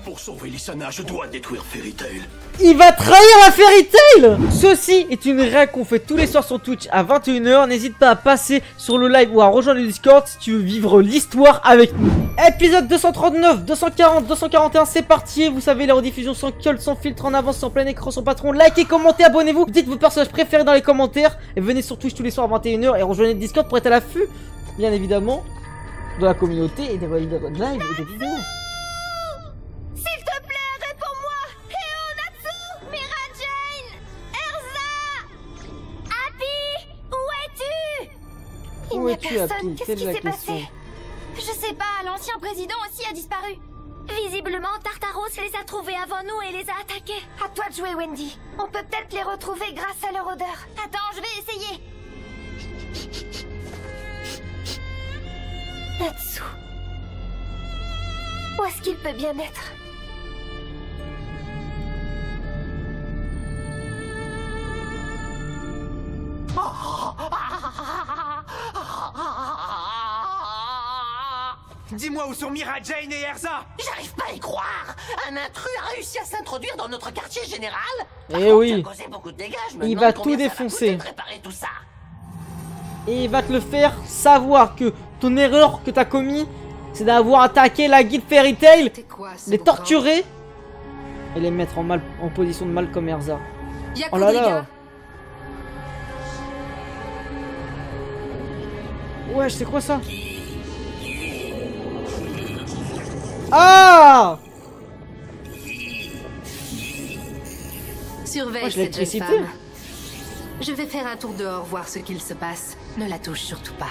Pour sauver Lissana, je dois détruire Fairy Tail. Il va trahir la Fairy Tail. Ceci est une règle qu'on fait tous les soirs sur Twitch à 21 h. N'hésite pas à passer sur le live ou à rejoindre le Discord si tu veux vivre l'histoire avec nous. Épisode 239, 240, 241, c'est parti. Vous savez, la rediffusion sans cut, sans filtre, en avance, sans plein écran, sans patron. Likez, commentez, abonnez-vous. Dites vos personnages préférés dans les commentaires. Et venez sur Twitch tous les soirs à 21 h et rejoignez le Discord pour être à l'affût, bien évidemment, de la communauté et des lives et des vidéos. S'il te plaît, réponds-moi! Heo Natsu! Mira Jane! Erza! Happy! Où es-tu? Il n'y a personne. Qu'est-ce qui s'est passé? Je sais pas, l'ancien président aussi a disparu. Visiblement, Tartaros les a trouvés avant nous et les a attaqués. À toi de jouer, Wendy. On peut peut-être les retrouver grâce à leur odeur. Attends, je vais essayer. Natsu. Où est-ce qu'il peut bien être? Dis-moi où sont Mira Jane et Erza? J'arrive pas à y croire. Un intrus a réussi à s'introduire dans notre quartier général. Eh oui. Il a causé beaucoup de dégâts. Il va tout défoncer. Tout ça. Et il va te le faire savoir que ton erreur que t'as commis, c'est d'avoir attaqué la guilde Fairy Tail, les torturer et les mettre en position de mal comme Erza. Oh là là. Ouais, c'est quoi ça? Ah! Surveille cette jeune femme. Je vais faire un tour dehors, voir ce qu'il se passe. Ne la touche surtout pas.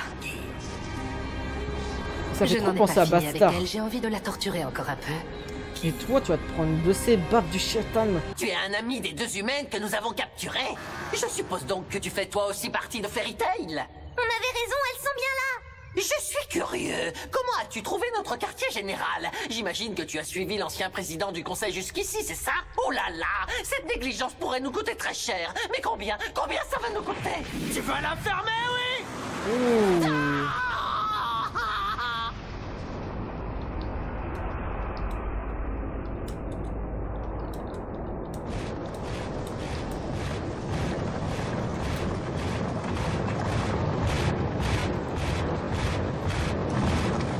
Ça fait trop penser à Bastard. J'ai envie de la torturer encore un peu. Et toi, tu vas te prendre de ces baffes du shaitan. Tu es un ami des deux humaines que nous avons capturées. Je suppose donc que tu fais toi aussi partie de Fairy Tail. On avait raison, elles sont bien là. Je suis curieux. Comment as-tu trouvé notre quartier général? J'imagine que tu as suivi l'ancien président du conseil jusqu'ici, c'est ça? Oh là là! Cette négligence pourrait nous coûter très cher. Mais combien ça va nous coûter? Tu vas la fermer, oui?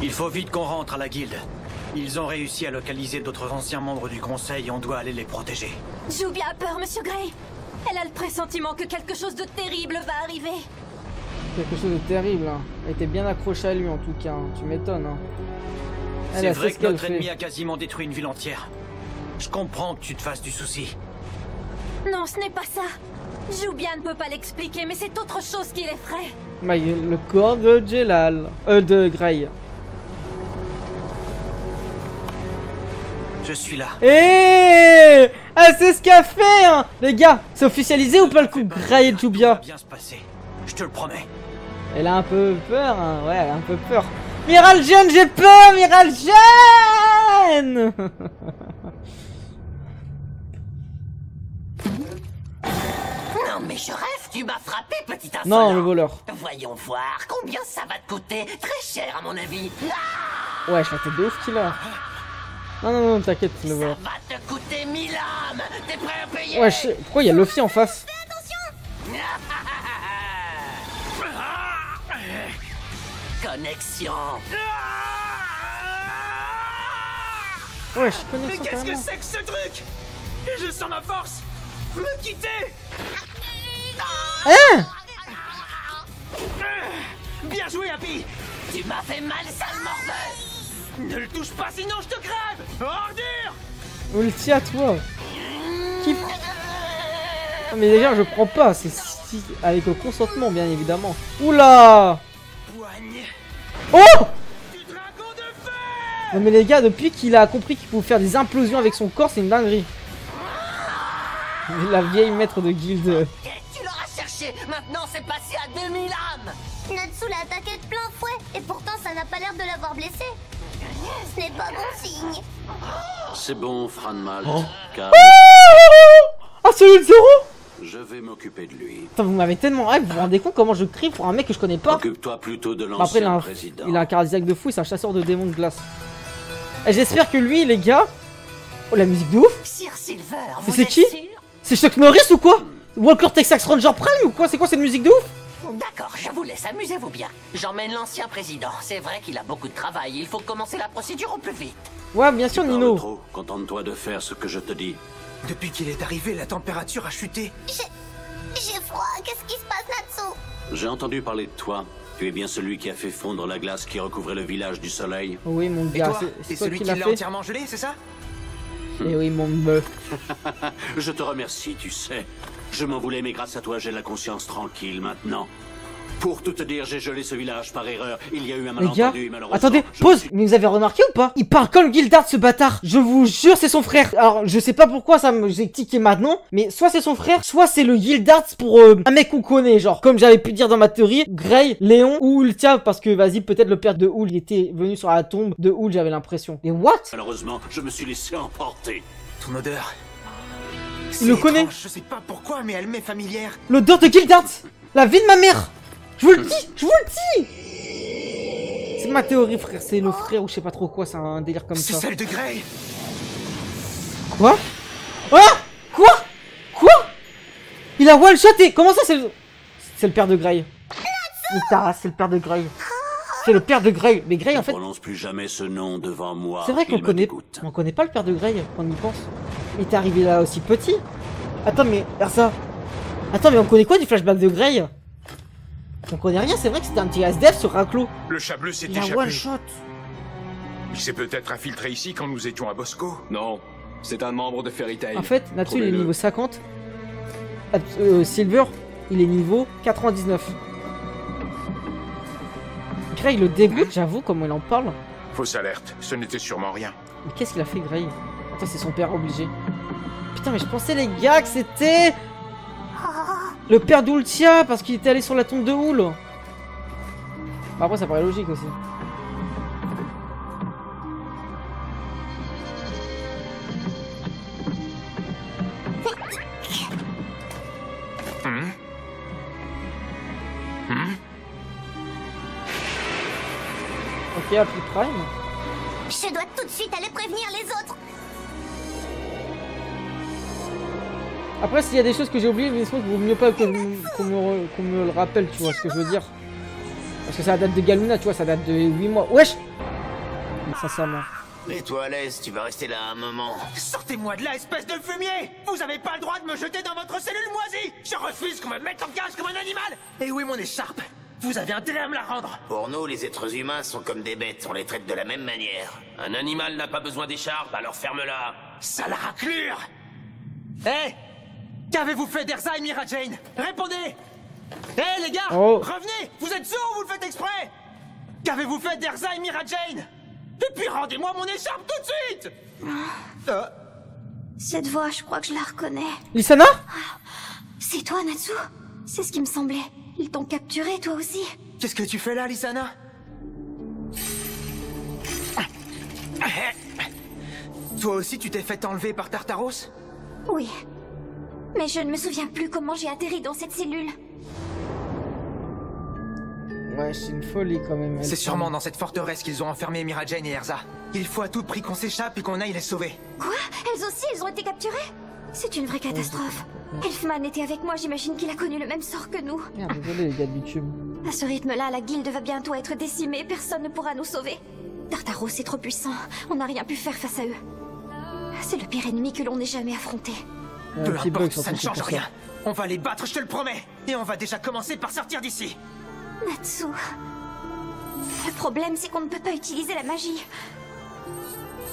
Il faut vite qu'on rentre à la guilde. Ils ont réussi à localiser d'autres anciens membres du conseil et on doit aller les protéger. Jubia a peur, Monsieur Gray. Elle a le pressentiment que quelque chose de terrible va arriver. Quelque chose de terrible, hein. Elle était bien accrochée à lui en tout cas, hein. Tu m'étonnes, hein. C'est vrai que notre ennemi a quasiment détruit une ville entière. Je comprends que tu te fasses du souci. Non, ce n'est pas ça. Jubia ne peut pas l'expliquer, mais c'est autre chose qui l'effraie. Le corps de Jelal. De Gray. Je suis là. Eh, ah, c'est ce qu'a fait, hein. Les gars, c'est officialisé ou pas le coup Gray et Jubia? Ça va bien se passer. Je te le promets. Elle a un peu peur, hein. Ouais, elle a un peu peur. Miral Jeanne, j'ai peur, Miral Jeanne. Non mais je rêve, tu m'as frappé, petit insolent. Non, le voleur. Voyons voir, combien ça va te coûter? Très cher à mon avis. Ah, Ouais, je vais te de ouf, killer. Non, t'inquiète, le voleur. ça va te coûter 1000 âmes. T'es prêt à payer? Ouais, pourquoi il y a Luffy en face? Connexion. Ouais, je connais Mais ça qu'est-ce que carrément. c'est que ce truc? Je sens ma force. Me quitter. Hein? Bien joué, Happy. Tu m'as fait mal, sale morveux. Ne le touche pas, sinon je te crève. Ordure. Ulti à toi. Qui... Non, mais déjà, je prends pas. C'est si... avec le consentement, bien évidemment. Oula. Poigne. Oh! Du dragon de feu. Non mais les gars, depuis qu'il a compris qu'il pouvait faire des implosions avec son corps, c'est une dinguerie. La vieille maître de guilde. Ok, tu l'auras cherché. Maintenant, c'est passé à 2000 âmes. Natsu l'a attaqué de plein fouet, et pourtant ça n'a pas l'air de l'avoir blessé. Ce n'est pas bon signe. C'est bon, Franmal. Calme. Ah, celui de Zoro! Je vais m'occuper de lui. Putain, vous m'avez tellement hype, vous vous rendez compte comment je crie pour un mec que je connais pas? Occupe-toi plutôt de Bah, après, l'ancien président. il a un cardiaque de fou et c'est un chasseur de démons de glace. Et j'espère que lui, les gars, Oh, la musique de ouf. Sir Silver, Mais vous c'est êtes qui? sûr? C'est Chuck Norris ou quoi? Walker Texas Ranger Prime ou quoi? C'est quoi cette musique de ouf? D'accord, je vous laisse, amusez-vous bien. J'emmène l'ancien président. C'est vrai qu'il a beaucoup de travail. Il faut commencer la procédure au plus vite. Ouais, bien sûr, Tu parles Nino. trop. Contente-toi de faire ce que je te dis. Depuis qu'il est arrivé, la température a chuté. J'ai froid. Qu'est-ce qui se passe, Natsu? J'ai entendu parler de toi. Tu es bien celui qui a fait fondre la glace qui recouvrait le village du soleil. Oui, mon Et gars, toi, c'est t'es toi celui qui qui l'a l'a fait. entièrement gelé, c'est ça? Et oui, mon meuf. Je te remercie, tu sais. Je m'en voulais, mais grâce à toi, j'ai la conscience tranquille maintenant. Pour tout te dire, j'ai gelé ce village par erreur. Il y a eu un Les gars, malentendu, malheureusement. attendez, Je pause. suis- Mais vous avez remarqué ou pas? Il parle comme Gildard, ce bâtard. Je vous jure, c'est son frère. Alors, je sais pas pourquoi ça me j'ai tiqué maintenant, mais soit c'est son frère, soit c'est le Gildard pour un mec qu'on connaît, genre comme j'avais pu dire dans ma théorie, Grey, Léon ou Ultia, parce que vas-y, peut-être le père de Houl, il était venu sur la tombe de Houl, j'avais l'impression. Et what? Malheureusement, je me suis laissé emporter. Ton odeur. Il le C'est connaît. étrange, je sais pas pourquoi, mais elle m'est familière. L'odeur de Gildard, la vie de ma mère. Je vous le dis, je vous le dis. C'est ma théorie, frère. C'est le frère ou je sais pas trop quoi, c'est un délire comme C'est ça. celle de Grey. Quoi? Ah? Quoi? Quoi? Il a one-shoté. Comment ça, c'est le père de Grey. Putain, c'est le père de Grey. C'est le père de Grey. Mais Grey, en Ne fait, prononce plus jamais ce nom devant moi. c'est vrai qu'on Il me connaît... dégoûte. On connaît pas le père de Grey quand on y pense. Il est arrivé là aussi petit. Attends, mais... Ersa. Attends, mais on connaît quoi du flashback de Grey? On connaît rien, c'est vrai que c'était un petit SDF sur Raclo. Le chat bleu s'est Il a échappé. one-shot. Il s'est peut-être infiltré ici quand nous étions à Bosco. Non, c'est un membre de Fairy Tail. En fait, Natsu, il est Trouvez-le. niveau 50. Silver, il est niveau 99. Grey, il le dégoûte, j'avoue, comment il en parle. Fausse alerte, ce n'était sûrement rien. Mais qu'est-ce qu'il a fait, Grey? Attends, c'est son père obligé. Putain, mais je pensais, les gars, que c'était le père d'Ultia, parce qu'il était allé sur la tombe de Houl. Bah, après, ça paraît logique aussi. Ok, appli Prime. Je dois tout de suite aller prévenir les autres. Après, s'il y a des choses que j'ai oubliées, mais il vaut mieux pas qu'on me le rappelle, tu vois ce que je veux dire. Parce que ça date de Galuna, tu vois, ça date de 8 mois. Wesh! Mais sincèrement. Mets-toi à l'aise, tu vas rester là un moment. Sortez-moi de là, espèce de fumier! Vous avez pas le droit de me jeter dans votre cellule moisie! Je refuse qu'on me mette en cage comme un animal! Et où est mon écharpe? Vous avez intérêt à me la rendre! Pour nous, les êtres humains sont comme des bêtes, on les traite de la même manière. Un animal n'a pas besoin d'écharpe, alors ferme-la. Sale raclure! Hé! Qu'avez-vous fait d'Erza et Mira Jane? Répondez! Hé les gars! Oh. Revenez! Vous êtes sûrs ou vous le faites exprès? Qu'avez-vous fait d'Erza et Mira Jane? Et puis rendez-moi mon écharpe tout de suite! Cette voix, je crois que je la reconnais. Lissana? C'est toi, Natsu? C'est ce qui me semblait. Ils t'ont capturé, toi aussi. Qu'est-ce que tu fais là, Lissana? Toi aussi, tu t'es fait enlever par Tartaros? Oui. Mais je ne me souviens plus comment j'ai atterri dans cette cellule. Ouais, c'est une folie quand même. C'est sûrement dans cette forteresse qu'ils ont enfermé Mira Jane et Erza. Il faut à tout prix qu'on s'échappe et qu'on aille les sauver. Quoi? Elles aussi, elles ont été capturées? C'est une vraie catastrophe. Elfman était avec moi, j'imagine qu'il a connu le même sort que nous. Merde, désolé les gars de bitume. À ce rythme-là, la guilde va bientôt être décimée, personne ne pourra nous sauver. Tartaros est trop puissant, on n'a rien pu faire face à eux. C'est le pire ennemi que l'on ait jamais affronté. Peu Petit bug importe, sur ça ton ne change truc, rien. On va les battre, je te le promets. Et on va déjà commencer par sortir d'ici. Natsu... Le problème, c'est qu'on ne peut pas utiliser la magie.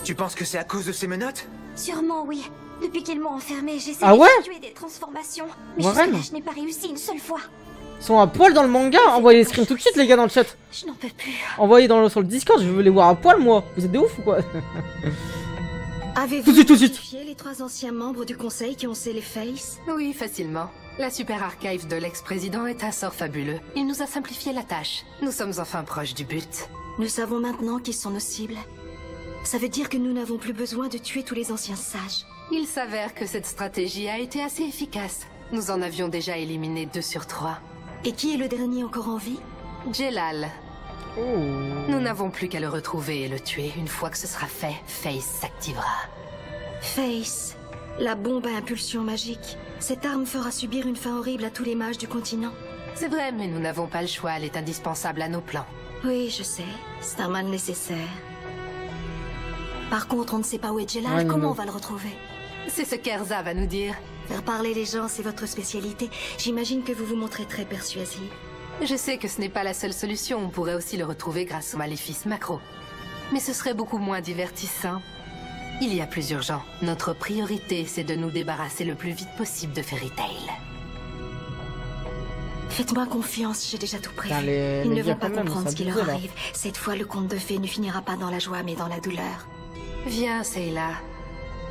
Tu penses que c'est à cause de ces menottes? Sûrement, oui. Depuis qu'ils m'ont enfermé, j'essaie Ah ouais d'effectuer des transformations. Mais Warren jusque-là, je n'ai pas réussi une seule fois. Ils sont à poil dans le manga. Envoyez les screens tout de suite, les gars, dans le chat. Je n'en peux plus. Envoyez sur le Discord, je veux les voir à poil, moi. Vous êtes des ouf ou quoi? Avez-vous Tout de suite. identifié les 3 anciens membres du conseil qui ont scellé Face? Oui, facilement. La super archive de l'ex-président est un sort fabuleux. Il nous a simplifié la tâche. Nous sommes enfin proches du but. Nous savons maintenant qui sont nos cibles. Ça veut dire que nous n'avons plus besoin de tuer tous les anciens sages. Il s'avère que cette stratégie a été assez efficace. Nous en avions déjà éliminé 2 sur 3. Et qui est le dernier encore en vie? Jelal. Oh. Nous n'avons plus qu'à le retrouver et le tuer. Une fois que ce sera fait, Face s'activera. Face, la bombe à impulsion magique. Cette arme fera subir une fin horrible à tous les mages du continent. C'est vrai, mais nous n'avons pas le choix, elle est indispensable à nos plans. Oui, je sais. C'est un mal nécessaire. Par contre, on ne sait pas où est Jelal. Ouais, Comment on va le retrouver? C'est ce qu'Erza va nous dire. Faire parler les gens, c'est votre spécialité. J'imagine que vous vous montrez très persuasif. Je sais que ce n'est pas la seule solution, on pourrait aussi le retrouver grâce au maléfice macro. Mais ce serait beaucoup moins divertissant. Il y a plus urgent. Notre priorité, c'est de nous débarrasser le plus vite possible de Fairy Tail. Faites-moi confiance, j'ai déjà tout prévu. Putain, les Ils ne gars, vont pas quand même, comprendre ça ce qui leur abusé, là. arrive. Cette fois, le conte de fées ne finira pas dans la joie, mais dans la douleur. Viens, Sayla.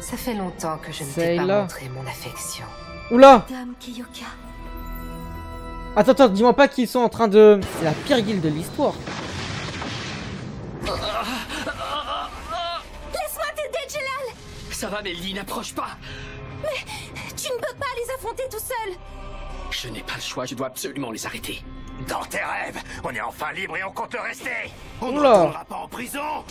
Ça fait longtemps que je ne t'ai pas Sayla. montré mon affection. Oula! Dame Kiyoka. Attends, dis-moi pas qu'ils sont en train de... C'est la pire guilde de l'histoire. Laisse-moi t'aider, Jelal. Ça va, Melly, n'approche pas. Mais tu ne peux pas les affronter tout seul. Je n'ai pas le choix, je dois absolument les arrêter. Dans tes rêves, on est enfin libre et on compte le rester. On ne Oula. retournera pas en prison.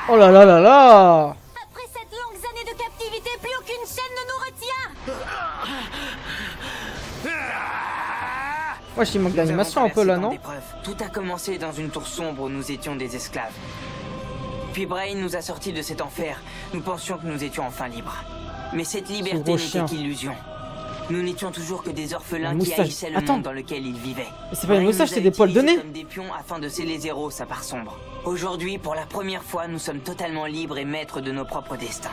Oh là là là là! Après cette longue année de captivité, plus aucune chaîne ne nous retient. Wesh, il manque d'animation un peu là, non? Tout a commencé dans une tour sombre où nous étions des esclaves. Puis Brain nous a sortis de cet enfer. Nous pensions que nous étions enfin libres. Mais cette liberté gros n'était chien. qu'illusion. Nous n'étions toujours que des orphelins Une qui moustache. haïssaient le Attends. monde dans lequel ils vivaient. Mais c'est pas une Brain moustache, nous c'est a des poils de utilisés nez. comme des pions afin de sceller zéro sa part sombre. Aujourd'hui, pour la première fois, nous sommes totalement libres et maîtres de nos propres destins.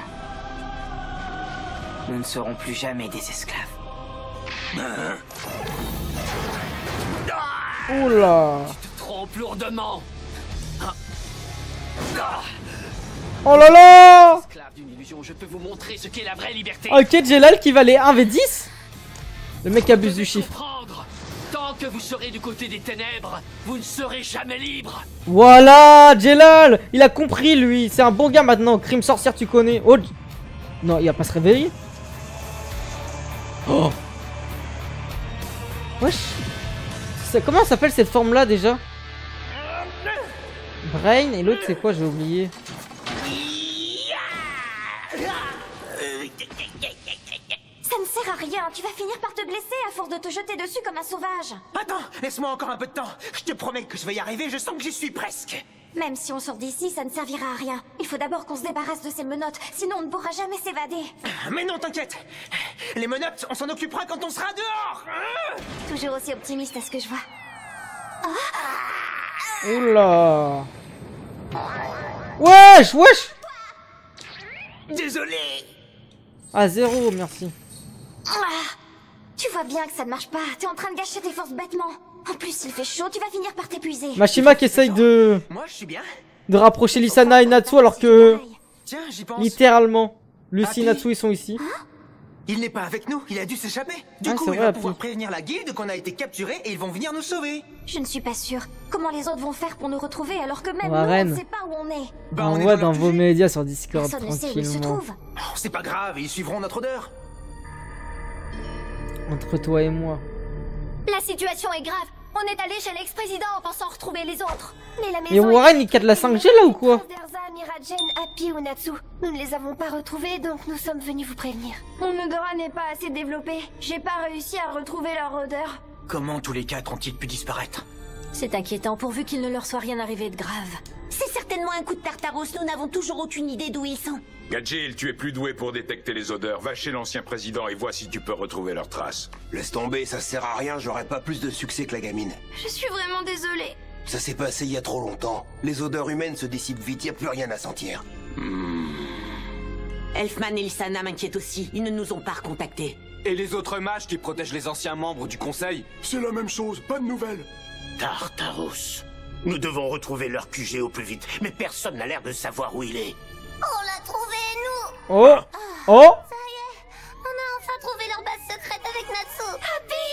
Nous ne serons plus jamais des esclaves. Oula! Tu te trompes lourdement. Oh là là! Esclave d'une illusion, je peux vous montrer ce qu'est la vraie liberté. Ok, Jelal qui va les 1v10. Le mec abuse du chiffre. Comprendre. Tant que vous serez du côté des ténèbres, vous ne serez jamais libre. Voilà, Jelal! Il a compris lui. C'est un bon gars maintenant. Crime sorcière, tu connais. Oh! Non, il va pas se réveiller. Oh! Wesh! Comment s'appelle cette forme là déjà? Brain et l'autre c'est quoi? J'ai oublié. Ça ne sert à rien. Tu vas finir par te blesser à force de te jeter dessus comme un sauvage. Attends, laisse-moi encore un peu de temps. Je te promets que je vais y arriver, je sens que j'y suis presque. Même si on sort d'ici, ça ne servira à rien. Il faut d'abord qu'on se débarrasse de ces menottes, sinon on ne pourra jamais s'évader. Mais non, t'inquiète. Les menottes, on s'en occupera quand on sera dehors. Toujours aussi optimiste à ce que je vois. Oula! Wesh, wesh! Désolé. Ah, 0, merci. Tu vois bien que ça ne marche pas. T'es en train de gâcher tes forces bêtement. En plus, il fait chaud, tu vas finir par t'épuiser. Mashima qui essaye de Moi, je suis bien. rapprocher Lisana et Natsu alors que Tiens, j'y pense. littéralement Lucy Happy. et Natsu ils sont ici. Il n'est pas avec nous, il a dû s'échapper. Du Ah, coup, c'est il vrai, va Happy. pouvoir prévenir la guilde qu'on a été capturés et ils vont venir nous sauver. Je ne suis pas sûre. Comment les autres vont faire pour nous retrouver alors que même nous, Warren. on ne sait pas où on est. Bah, on est Envoie dans leur dans vos QG. médias sur Discord Personne ne sait où ils se tranquillement. trouvent. Oh, c'est pas grave, ils suivront notre odeur. Entre toi et moi. La situation est grave. On est allé chez l'ex-président en pensant retrouver les autres. Mais la Et maison Warren est il capte la 5G là ou quoi? Erza, Miragen, Happy ou Natsu. Nous ne les avons pas retrouvés, donc nous sommes venus vous prévenir. Mon odorat n'est pas assez développé. J'ai pas réussi à retrouver leur odeur. Comment tous les quatre ont-ils pu disparaître? C'est inquiétant pourvu qu'il ne leur soit rien arrivé de grave. C'est certainement un coup de Tartaros, nous n'avons toujours aucune idée d'où ils sont. Gadjil, tu es plus doué pour détecter les odeurs. Va chez l'ancien président et vois si tu peux retrouver leurs traces. Laisse tomber, ça sert à rien, j'aurais pas plus de succès que la gamine. Je suis vraiment désolée. Ça s'est passé il y a trop longtemps. Les odeurs humaines se dissipent vite, y a plus rien à sentir. Elfman et Lysana m'inquiètent aussi, ils ne nous ont pas recontactés. Et les autres mages qui protègent les anciens membres du conseil? C'est la même chose, pas de nouvelles. Tartaros. Nous devons retrouver leur QG au plus vite, mais personne n'a l'air de savoir où il est. On l'a trouvé, nous. Oh! Oh! Ça y est, on a enfin trouvé leur base secrète avec Natsu. Happy.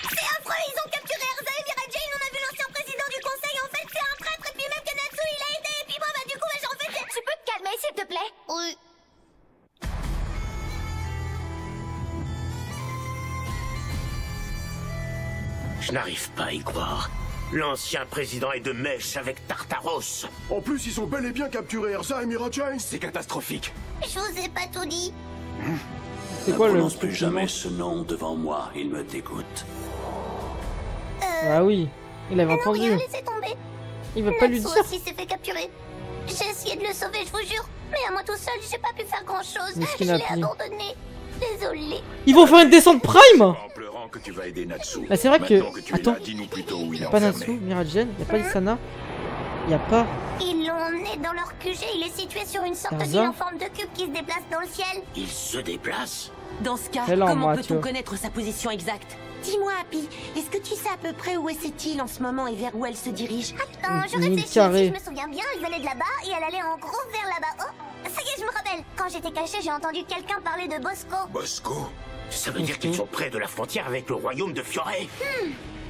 C'est affreux, ils ont capturé Erza et Miragen. On a vu l'ancien président du conseil. En fait, c'est un traître. Et puis même que Natsu, il a été. Et puis bon, bah du coup, j'en fais. Tu peux te calmer, s'il te plaît? Oui. Je n'arrive pas à y croire. L'ancien président est de mèche avec Tartaros. En plus, ils sont bel et bien capturés Erza et Mira Jane. C'est catastrophique. Je vous ai pas tout dit. C'est Ne quoi le prononce plus truc jamais de ce nom devant moi, il me dégoûte. Ah oui, il avait Non, entendu. rien, laissez tomber. Il va pas lui Natsu dire. aussi s'est fait capturer. J'ai essayé de le sauver, je vous jure. Mais à moi tout seul, j'ai pas pu faire grand chose. Je Miskin l'ai Happy. abandonné. Désolée. Ils vont faire une descente prime. En pleurant que tu vas aider Natsu. Là c'est vrai que... Maintenant tu es Attends, là, dis-nous plutôt où il est y'a pas enfermé. Natsu, Mira Jane, y'a pas Isana, y'a pas... Ils l'ont emmené dans leur QG. Il est situé sur une sorte Erza. d'île en forme de cube qui se déplace dans le ciel. Il se déplace. Dans ce cas, Elle est en comment moi, peut-on tu vois. connaître sa position exacte? Dis-moi, Happy, est-ce que tu sais à peu près où est cette île en ce moment et vers où elle se dirige? Attends, je Une réfléchis. carrée. Si je me souviens bien, elle venait de là-bas et elle allait en gros vers là-bas. Oh, ça y est, je me rappelle. Quand j'étais cachée, j'ai entendu quelqu'un parler de Bosco. Bosco? Ça veut dire qu'ils sont près de la frontière avec le royaume de Fioré.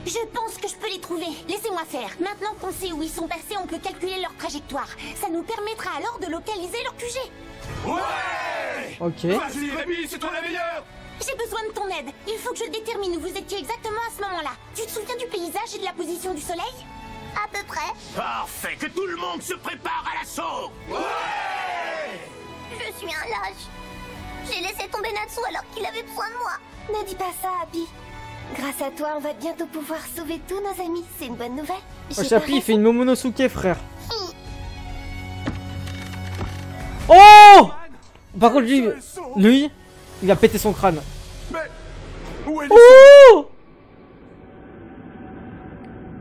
Je pense que je peux les trouver. Laissez-moi faire. Maintenant qu'on sait où ils sont passés, on peut calculer leur trajectoire. Ça nous permettra alors de localiser leur QG. Ouais! Ok. Vas-y, Rémi, c'est toi la meilleure! J'ai besoin de ton aide. Il faut que je détermine où vous étiez exactement à ce moment-là. Tu te souviens du paysage et de la position du soleil? À peu près. Parfait, que tout le monde se prépare à l'assaut. Je suis un lâche. J'ai laissé tomber Natsu alors qu'il avait besoin de moi. Ne dis pas ça, Happy. Grâce à toi, on va bientôt pouvoir sauver tous nos amis. C'est une bonne nouvelle. Oh, Chapi, il fait une Momonosuke, frère. Oh! Par contre, lui, il va péter son crâne. Mais où est Oh!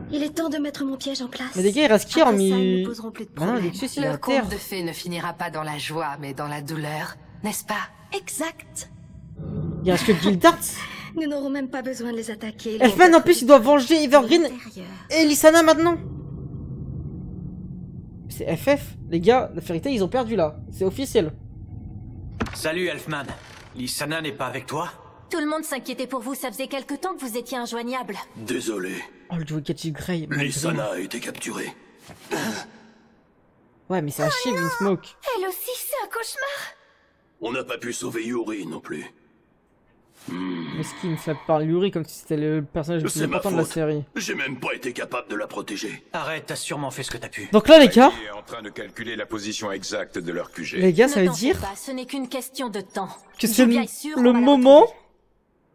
Il est temps de mettre mon piège en place. Mais les gars, il reste qui Après hormis... ça, ils ne poseront plus de Ah, problème. Lexus, il est à Le terre. conte de fées ne finira pas dans la joie, mais dans la douleur, n'est-ce pas? Exact. Il reste que Gildarts. Nous n'aurons même pas besoin de les attaquer. Ils Elfman, vont en plus, il doit venger Evergreen et Lysana maintenant. C'est FF. Les gars, la Fairy Tail, ils ont perdu là. C'est officiel. Salut, Elfman. Lysana n'est pas avec toi? Tout le monde s'inquiétait pour vous. Ça faisait quelque temps que vous étiez injoignable. Désolé, Oh, le duo Catchy Grey. Lysana a été capturée. Ouais, mais c'est un chier, Smoke. Elle aussi, c'est un cauchemar. On n'a pas pu sauver Yuri non plus. Mais ce qui me fait parler Yuri comme si c'était le personnage le plus C'est ma important de la faute. série. J'ai même pas été capable de la protéger. Arrête, t'as sûrement fait ce que t'as pu. Donc là, les gars, Il est en train de calculer la position exacte de leur QG. les gars, ça Ne veut t'en dire fais pas, ce n'est qu'une question de temps. que c'est Julia est sûre le qu'on va la moment.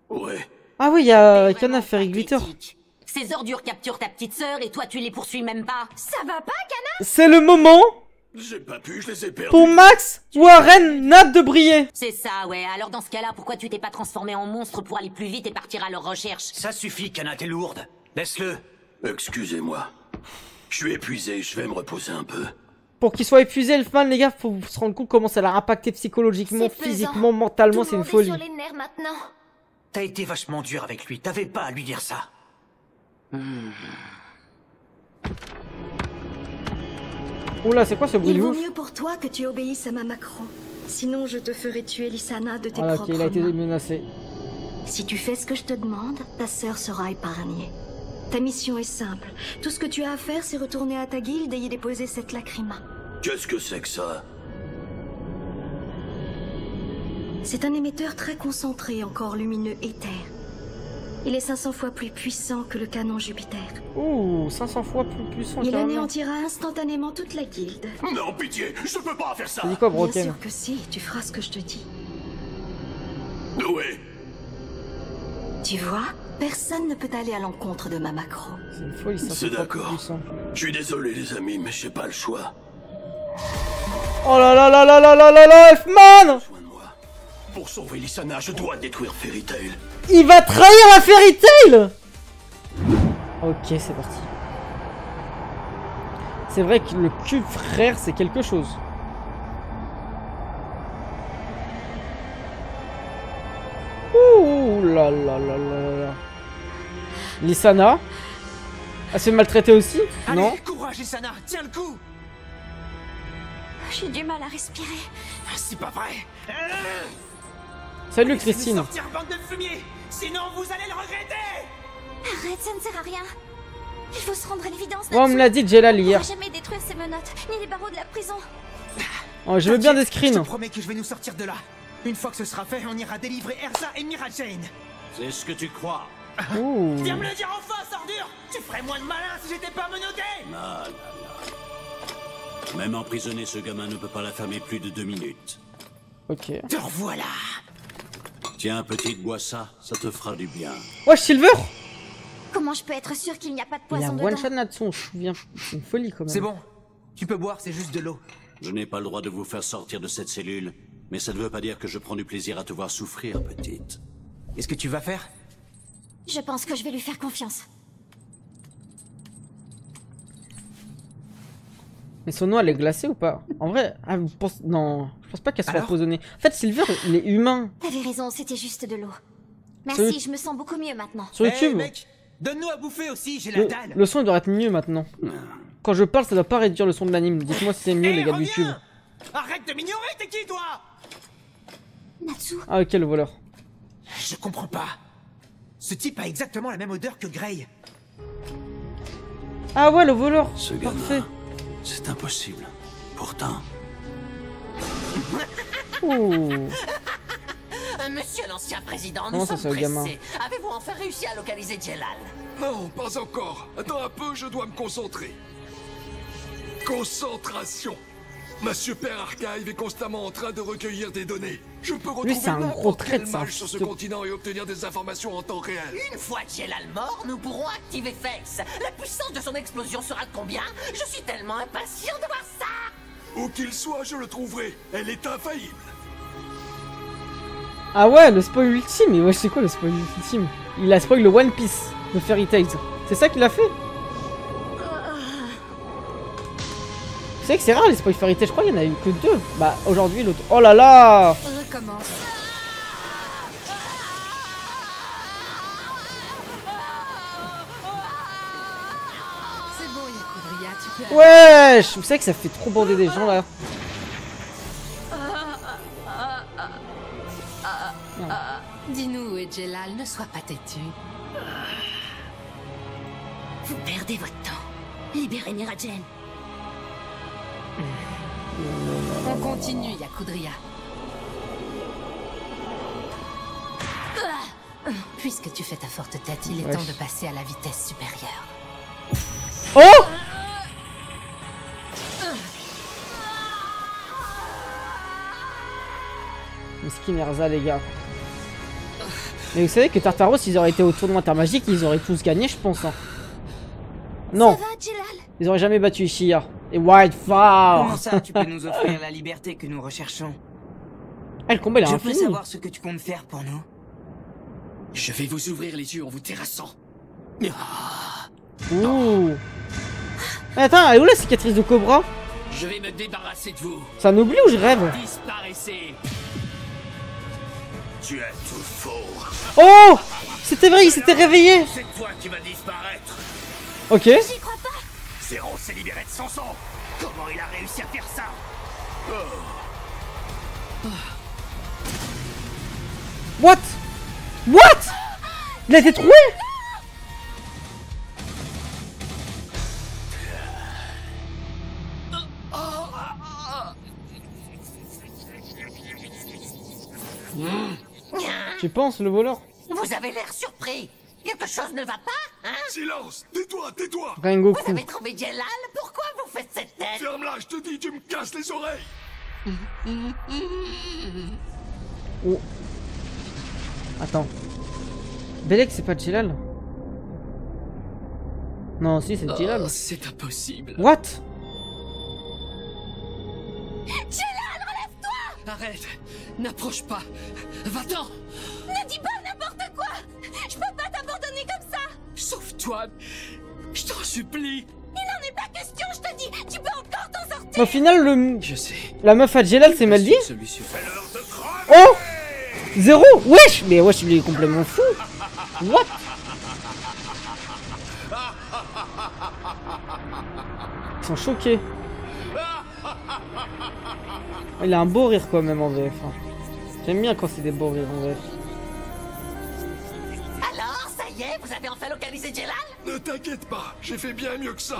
Ouais. Ah oui, il y a Kana Fairy Glitter. Ces ordures capturent ta petite sœur et toi tu les poursuis même pas. Ça va pas, Kana? C'est le moment J'ai pas pu, je les ai perdus. pour Max, Warren, Nat de briller. C'est ça, ouais. Alors dans ce cas-là, pourquoi tu t'es pas transformé en monstre pour aller plus vite et partir à leur recherche? Ça suffit, Kana, t'es lourde. Laisse-le. Excusez-moi. Je suis épuisé, je vais me reposer un peu. Pour qu'il soit épuisé, Elfman, les gars, faut se rendre compte comment ça l'a impacté psychologiquement, C'est pesant. physiquement, mentalement, Tout c'est le une monde est folie. sur les nerfs maintenant. T'as été vachement dur avec lui. T'avais pas à lui dire ça. Oula, c'est quoi ce bruit Il de vaut ouf? mieux pour toi que tu obéisses à ma Macron. Sinon, je te ferai tuer Lysana de tes Voilà, propres ok, il a été mains. menacé. Si tu fais ce que je te demande, ta sœur sera épargnée. Ta mission est simple. Tout ce que tu as à faire, c'est retourner à ta guilde et y déposer cette lacrima. Qu'est-ce que c'est que ça? C'est un émetteur très concentré, encore lumineux éther. Il est 500 fois plus puissant que le canon Jupiter. Ouh, 500 fois plus puissant, Il carrément. anéantira instantanément toute la guilde. Non, pitié, je peux pas faire ça. T'as dit quoi, Bien Broken? sûr que si, tu feras ce que je te dis. Ouais. Tu vois, personne ne peut aller à l'encontre de ma macro. C'est une folie, 500 C'est fois plus d'accord. puissant. Je suis désolé, les amis, mais j'ai pas le choix. Oh là là là là là là là là, Elfman! Pour sauver Lysana, je dois détruire Fairy Tail. Il va trahir la Fairy Tail! Ok, c'est parti. C'est vrai que le cube frère, c'est quelque chose. Ouh là là là là là. Lysana. Elle se fait maltraiter aussi? Non? Allez, courage, Lysana, tiens le coup. J'ai du mal à respirer. C'est pas vrai. Salut Laissez-nous Christine. sortir, bande de fumier. Sinon, vous allez le regretter. Arrête, ça ne sert à rien. Il faut se rendre à l'évidence. Ouais, on me l'a dit Jelal On hier. pourra jamais détruire ces menottes, ni les barreaux de la prison. Oh, je veux bien des Je screens. te promets que je vais nous sortir de là. Une fois que ce sera fait, on ira délivrer Erza et Mira Jane. C'est ce que tu crois. Ouh. Viens me le dire enfin, sort ordure! Tu ferais moins de malin si j'étais pas menotté! Ah là là. Même emprisonner ce gamin ne peut pas l'affamer plus de 2 minutes. Ok. Te revoilà! Tiens, petite, bois ça te fera du bien. Wesh, Silver! Comment je peux être sûr qu'il n'y a pas de Il a poisson dedans? one shot Natsu, je me souviens. C'est une folie quand même. C'est bon. Tu peux boire, c'est juste de l'eau. Je n'ai pas le droit de vous faire sortir de cette cellule, mais ça ne veut pas dire que je prends du plaisir à te voir souffrir, petite. Qu'est-ce que tu vas faire? Je pense que je vais lui faire confiance. Mais son eau, elle est glacée ou pas? En vrai, ah, vous pensez... non, je pense pas qu'elle soit Alors empoisonnée. En fait, Silver, il est humain. T'avais raison, c'était juste de l'eau. Sur Merci, je me sens beaucoup mieux maintenant. Sur YouTube, mec, donne-nous à bouffer aussi, j'ai la dalle. le son il doit être mieux maintenant. Quand je parle, ça doit pas réduire le son de l'anime. Dites-moi si c'est mieux, les gars de YouTube. Arrête de m'ignorer, t'es qui toi? Natsu. Ah, ok, le voleur. Je comprends pas. Ce type a exactement la même odeur que Gray. Ah ouais, le voleur. Ce gamin, parfait. c'est impossible. Pourtant... Ouh. Monsieur l'ancien président, Comment nous ça, sommes c'est le gamin? pressés. Avez-vous enfin réussi à localiser Jelal? Non, pas encore. Attends un peu, je dois me concentrer. Concentration. Ma super archive est constamment en train de recueillir des données. Je peux retrouver c'est un gros n'importe quelle traître, ça. mage sur ce continent et obtenir des informations en temps réel. Une fois Jelal mort, nous pourrons activer Fex. La puissance de son explosion sera de combien? Je suis tellement impatient de voir ça. Où qu'il soit, je le trouverai. Elle est infaillible. Ah ouais, le spoil ultime. Mais ouais, c'est quoi le spoil ultime? Il a spoil le One Piece de Fairy Tail. C'est ça qu'il a fait? Vous savez que c'est rare les spoil Fairy Tail, je crois qu'il y en a eu que 2. Bah aujourd'hui l'autre. Oh là là! Recommence. C'est bon, Yakudria, tu peux... Wesh! Vous savez que ça fait trop bander des gens là. Dis-nous, et Jelal, ne sois pas têtu. Vous perdez votre temps. Libérez Miragen. On continue, Yakudria. Puisque tu fais ta forte tête, il est temps de passer à la vitesse supérieure. Oh! Miskin Erza, les gars. Mais vous savez que Tartaros, ils auraient été au tournoi Intermagique, ils auraient tous gagné, je pense. Hein. Non. Ils auraient jamais battu Ishia. Et Wildfire. Comment ça, tu peux nous offrir la liberté que nous recherchons? Ah, le combat, il est Je infini. peux savoir ce que tu comptes faire pour nous? Je vais vous ouvrir les yeux en vous terrassant. Ouh. Mais attends, elle est où la cicatrice de Cobra? Je vais me débarrasser de vous. Ça un oubli ou je rêve? Disparaissez. Tu as tout faux. Oh! C'était vrai, il s'était réveillé. C'est toi qui vas disparaître. Ok. J'y crois pas. Zéro s'est libéré de son sang. Comment il a réussi à faire ça? What? What? Il a été troué? Tu penses, le voleur? Vous avez l'air surpris. Quelque chose ne va pas, hein? Silence! Tais-toi, tais-toi! Rengoku. Vous avez trouvé Jelal? Pourquoi vous faites cette tête? Ferme-la, je te dis, tu me casses les oreilles! Oh. Attends. Belek, c'est pas Jelal? Non, si, c'est Jelal. C'est impossible. What? Jelal, relève-toi! Arrête. N'approche pas. Va-t'en. Ne dis pas n'importe quoi! Je peux pas t'abandonner comme ça! Sauve-toi. Je t'en supplie. Il n'en est pas question, je te dis! Tu peux encore t'en sortir! Au final, le... Je sais. la meuf à Jelal, c'est mal dit? Solution. Oh! Zéro! Wesh! Mais wesh, il est complètement fou! What? Ils sont choqués. Il a un beau rire quand même en VF. Hein. J'aime bien quand c'est des beaux rires en VF. Alors, ça y est, vous avez enfin localisé Jelal? Ne t'inquiète pas, j'ai fait bien mieux que ça.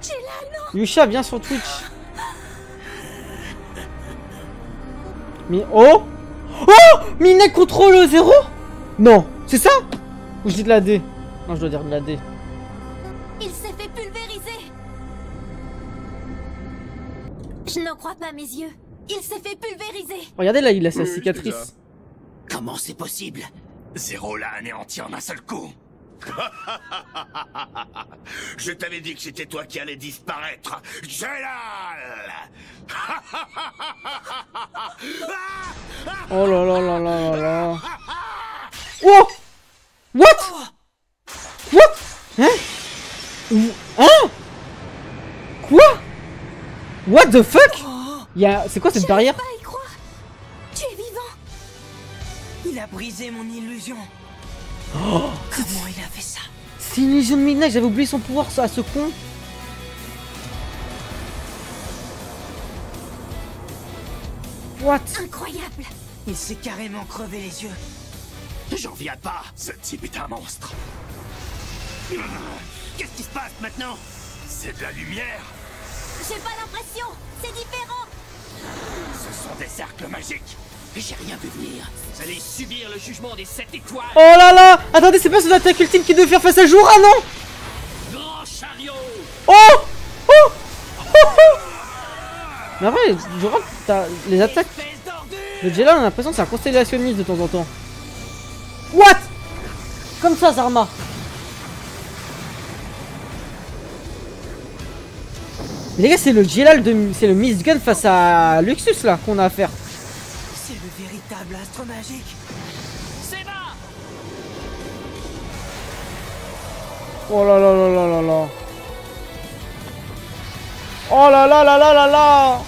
Jelal, non! Yusha, viens sur Twitch. Mais oh! Oh, Midnight contrôle 0. Non, c'est ça? Ou je dis de la D? Non, je dois dire de la D. Il s'est fait pulvériser. Je n'en crois pas mes yeux. Il s'est fait pulvériser. Regardez là, il a sa cicatrice. Comment c'est possible? Zéro l'a anéanti en un seul coup. Je t'avais dit que c'était toi qui allais disparaître. Jelal. Oh là là là là là là. Oh! What? What? Hein? Hein? Quoi? What the fuck? C'est quoi cette barrière? Pas y croire. Tu es vivant. Il a brisé mon illusion. Oh, comment il a fait ça? C'est une illusion de Midnight, j'avais oublié son pouvoir, ça, ce con. What? Incroyable. Il s'est carrément crevé les yeux. J'en viens pas. Ce type est un monstre. Qu'est-ce qui se passe maintenant? C'est de la lumière. J'ai pas l'impression. C'est différent. Ce sont des cercles magiques. J'ai rien vu venir. Vous allez subir le jugement des 7 étoiles. Oh là là! Attendez, c'est pas son attaque ultime qui devait faire face à Jura, non? Grand chariot. Oh! Oh! Oh! Oh! Mais après, Jura, t'as les attaques. Le Jelal, on a l'impression que c'est un constellationniste de temps en temps. What? Comme ça, Zarma. Mais les gars, c'est le Jelal de. C'est le Miss Gun face à Luxus là qu'on a à faire. C'est le véritable astre magique. C'est bas. Oh là là là là là là. Oh là là là là là là.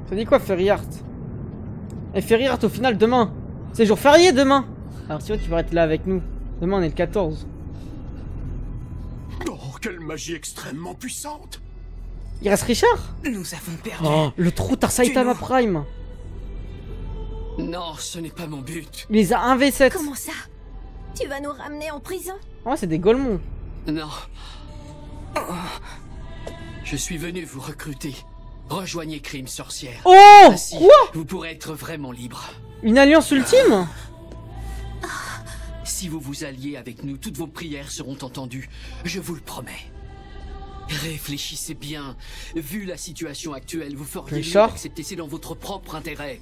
Ça dit quoi, Ferryheart? Et Ferryheart, au final, demain. C'est jour férié demain. Alors, si tu vas être là avec nous. Demain, on est le 14. Oh, quelle magie extrêmement puissante! Il reste Richard? Nous avons perdu. Oh, le trou Tar Saitama Prime. Non, ce n'est pas mon but. Il les a 1v7. Comment ça? Tu vas nous ramener en prison? Oh, c'est des golemons. Non. Je suis venu vous recruter. Rejoignez Crime Sorcière. Oh! Ainsi, quoi? vous pourrez être vraiment libre. Une alliance ultime? Si vous vous alliez avec nous, toutes vos prières seront entendues. Je vous le promets. Réfléchissez bien. Vu la situation actuelle, vous feriez mieux d'accepter, c'est dans votre propre intérêt.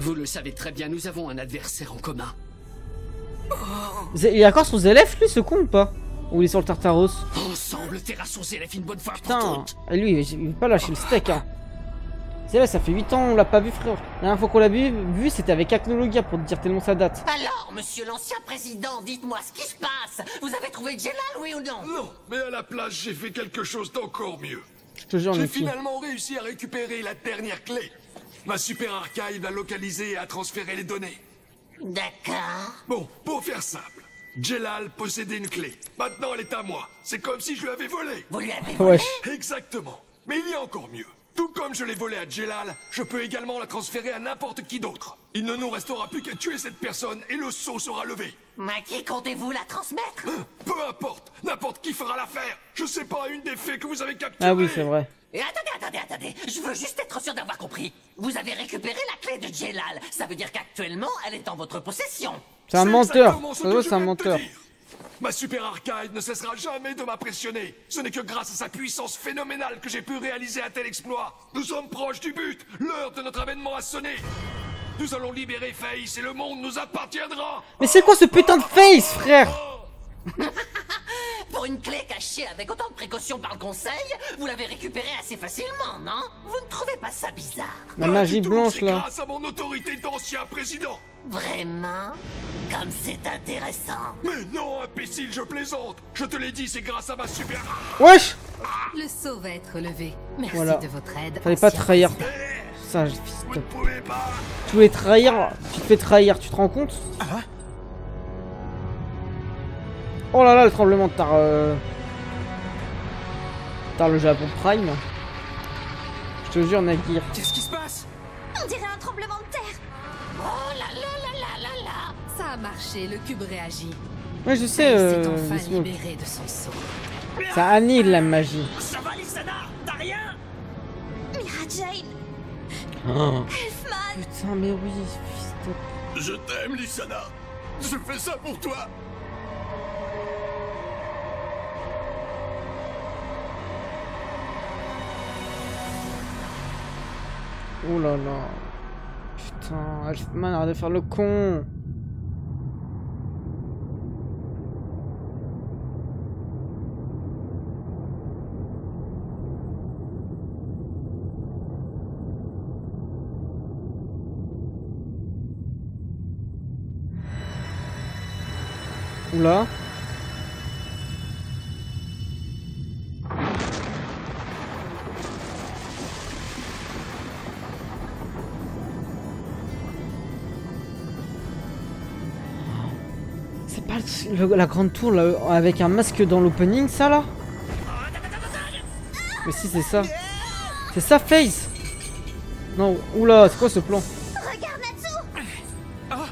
Vous le savez très bien, nous avons un adversaire en commun. Il est encore sur Zélef, lui, ce con ou pas? Ou il est sur le Tartaros? Ensemble, terrassons Zélef une bonne fois pour Putain, toutes. et lui, il veut pas lâcher le steak, hein. Zélef, ça fait 8 ans, on l'a pas vu, frère. La dernière fois qu'on l'a vu, c'était avec Acnologia, pour te dire tellement ça date. Alors, monsieur l'ancien président, dites-moi ce qui se passe. Vous avez trouvé Jelal, oui ou non? Non, mais à la place, j'ai fait quelque chose d'encore mieux. Je te jure, j'ai Nicky. finalement réussi à récupérer la dernière clé. Ma super archive a localisé et a transféré les données. D'accord. Bon, pour faire simple, Jelal possédait une clé. Maintenant, elle est à moi. C'est comme si je lui avais volé. Vous lui avez volé? Exactement. Mais il y a encore mieux. Tout comme je l'ai volé à Jelal, je peux également la transférer à n'importe qui d'autre. Il ne nous restera plus qu'à tuer cette personne et le sceau sera levé. Mais à qui comptez-vous la transmettre? Peu importe. N'importe qui fera l'affaire. Je sais pas, une des fées que vous avez capturées. Ah oui, c'est vrai. Et attendez. Je veux juste être sûr d'avoir compris. Vous avez récupéré la clé de Jelal. Ça veut dire qu'actuellement, elle est en votre possession. C'est un menteur. Ça c'est un menteur. Ma super archive ne cessera jamais de m'impressionner. Ce n'est que grâce à sa puissance phénoménale que j'ai pu réaliser un tel exploit. Nous sommes proches du but. L'heure de notre avènement a sonné. Nous allons libérer Face et le monde nous appartiendra. Mais c'est quoi ce putain de Face, frère? Pour une clé cachée avec autant de précautions par le conseil, vous l'avez récupérée assez facilement, non? Vous ne trouvez pas ça bizarre? La magie blanche, là. Grâce à mon autorité d'ancien président. Vraiment? Comme c'est intéressant. Mais non, imbécile, je plaisante. Je te l'ai dit, c'est grâce à ma super... Wesh! Le sceau va être levé. Merci Voilà. de votre aide. Fallait pas trahir. Ça, fils de... Tu voulais trahir, tu te fais trahir, tu te rends compte? Oh là là, le tremblement de terre. T'as le Japon Prime. Je te jure, Nagir. Qu'est-ce qui se passe? On dirait un tremblement de terre. Oh là là là là là là. Ça a marché, le cube réagit. Ouais, je sais, s'est enfin libéré de son sceau. Ça annule la magie. Ça va, Lysana? T'as rien? Mira Jane. Oh. Elfman. Putain, mais oui, fils de... Je t'aime, Lysana. Je fais ça pour toi. Oh là là. Putain, Elfman arrête de faire le con. Oula. C'est pas la grande tour là, avec un masque dans l'opening, ça là? Mais si, c'est ça. C'est ça, Face. Non, oula, c'est quoi ce plan? Regarde Natsu. Ah.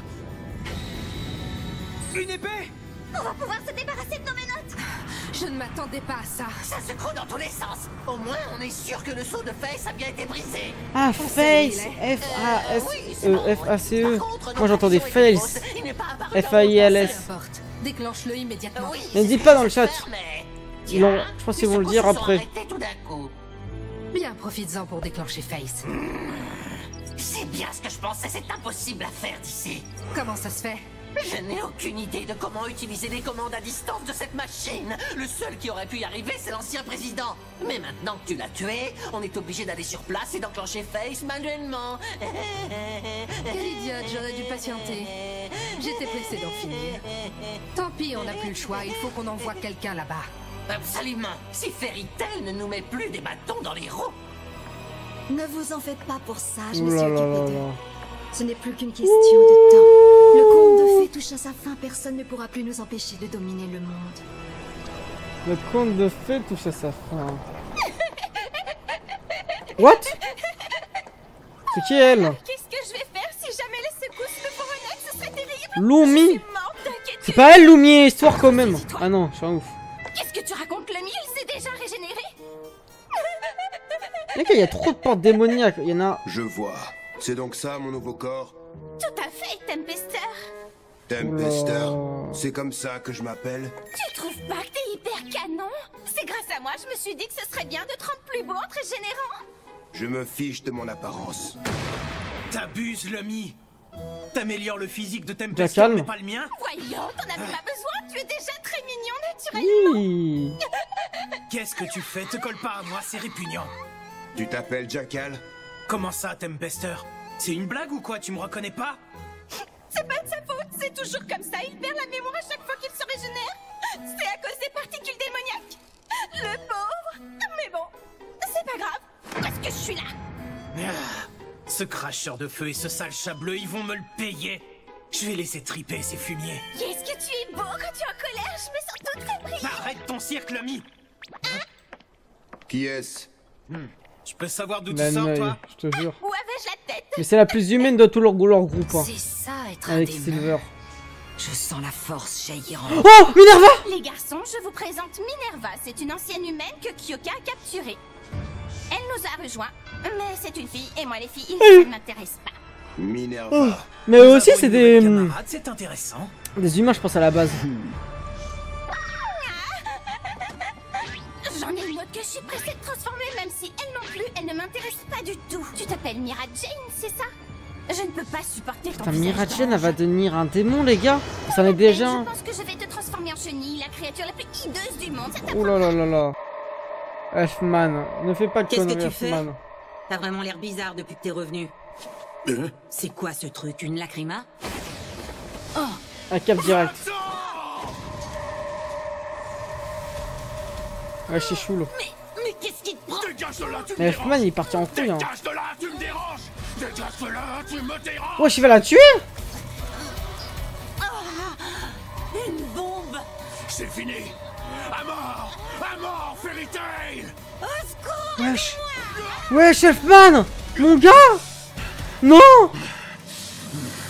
Une épée. On va pouvoir se débarrasser de nos menottes. Je ne m'attendais pas à ça. Ça se croule dans tous les sens. Au moins, on est sûr que le sceau de Face a bien été brisé. Ah, Face. F-A-S-E-F-A-C-E. Moi j'entendais Face. F-A-I-L-S. Déclenche-le immédiatement. Ne dis pas dans le chat. Je pense qu'ils vont le dire après. Bien, profites-en pour déclencher Face. C'est bien ce que je pensais, c'est impossible à faire d'ici. Comment ça se fait? Je n'ai aucune idée de comment utiliser les commandes à distance de cette machine. Le seul qui aurait pu y arriver, c'est l'ancien président. Mais maintenant que tu l'as tué, on est obligé d'aller sur place et d'enclencher Face manuellement. Quelle idiote, j'aurais dû patienter. J'étais pressée d'en finir. Tant pis, on n'a plus le choix, il faut qu'on envoie quelqu'un là-bas. Absolument. Si Fairy Tail ne nous met plus des bâtons dans les roues. Ne vous en faites pas pour ça, je Ouh me suis là là occupée là d'eux. là. Ce n'est plus qu'une question de temps. Le conte de fées touche à sa fin, personne ne pourra plus nous empêcher de dominer le monde. Le conte de fées touche à sa fin. What? C'est qui elle? Qu'est-ce que je vais faire si jamais les secousses me font renaître? Ce serait terrible. Lumi? C'est pas elle, Lumi, histoire quand même. Ah non, je suis un ouf. Qu'est-ce que tu racontes, Lumi? Il s'est déjà régénéré. Les gars, il y a trop de portes démoniaques. Il y en a. Je vois. C'est donc ça, mon nouveau corps? Tout à fait, Tempester. Tempester. C'est comme ça que je m'appelle? Tu trouves pas que t'es hyper canon? C'est grâce à moi, je me suis dit que ce serait bien de te rendre plus beau en te régénérant. Je me fiche de mon apparence. T'abuses, Lumi. T'améliores le physique de Bien Tempester, calme. mais pas le mien. Voyons, t'en avais pas besoin, tu es déjà très mignon naturellement. Oui. Qu'est-ce que tu fais? Te colle pas à moi, c'est répugnant. Tu t'appelles Jackal? Comment ça, Tempester? C'est une blague ou quoi? Tu me reconnais pas? C'est pas de sa faute, c'est toujours comme ça, il perd la mémoire à chaque fois qu'il se régénère. C'est à cause des particules démoniaques. Le pauvre. Mais bon, c'est pas grave, parce que je suis là. Ce cracheur de feu et ce sale chat bleu, ils vont me le payer. Je vais laisser triper ces fumiers. Qu'est-ce que tu es beau quand tu es en colère, je me sens toute fébrile. Arrête ton cirque, Lumi. Qui est-ce? Je peux savoir d'où tu Ben, sors, toi? je te jure. Où avais-je la tête? Mais c'est la plus humaine de tout leur groupe. Hein. C'est ça, être Avec un démon. Silver. Je sens la force jaillir en... Oh, Minerva! Les garçons, je vous présente Minerva. C'est une ancienne humaine que Kyoka a capturée. Elle nous a rejoints, mais c'est une fille, et moi les filles, ça ne m'intéresse pas. Minerva. Oh. Mais eux aussi, c'est des... C'est intéressant. Des humains, je pense, à la base. J'en ai une autre que je suis pressée de transformer, même si elle non plus, elle ne m'intéresse pas du tout. Tu t'appelles Mira Jane, c'est ça? Je ne peux pas supporter ton Putain, visage Mira Jane, elle orange. va devenir un démon, les gars. Ça en est déjà Je un. pense que je vais te transformer en chenille, la créature la plus hideuse du monde. Ça Oh là là là là. Elfman, ne fais pas de Qu'est-ce que conneries, tu fais? Elfman. T'as vraiment l'air bizarre depuis que t'es revenu. C'est quoi ce truc? Une lacryma? Oh! Un cap direct. Ouais, c'est chou, là. Mais qu'est-ce qui te prend? Dégage de là, tu me Mais Elfman, il est parti en couille, hein. Dégage de là, tu me déranges. Dégage de là, tu me déranges. Wesh, il va la tuer? Une bombe! C'est fini. À mort, Fairy Tail. Au secours! Wesh. Wesh, Elfman! Mon gars! Non.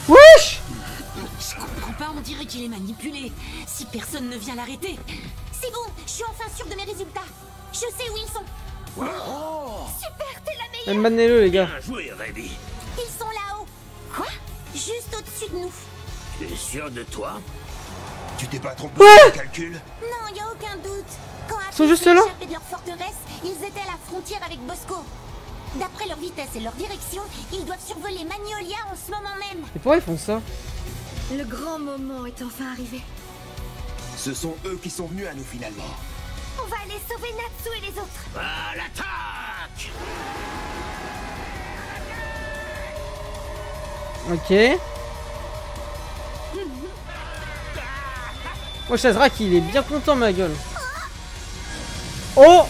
Wesh. Je comprends pas, on dirait qu'il est manipulé. Si personne ne vient l'arrêter. C'est bon, je suis enfin sûre de mes résultats. Je sais où ils sont. Super, t'es la meilleure. Bannez-le, les gars. Bien joué, Reddy. Ils sont là-haut. Quoi? Juste au-dessus de nous. Tu es sûr de toi? Tu t'es pas trompé dans le calcul? Non, y a aucun doute. Quand Ils sont juste là. échappé de leur forteresse, ils étaient à la frontière avec Bosco. D'après leur vitesse et leur direction, ils doivent survoler Magnolia en ce moment même. Et pourquoi ils font ça? Le grand moment est enfin arrivé. Ce sont eux qui sont venus à nous finalement. On va aller sauver Natsu et les autres. À l'attaque! Ok. Moi, Shazrak, il est bien content, ma gueule. Oh!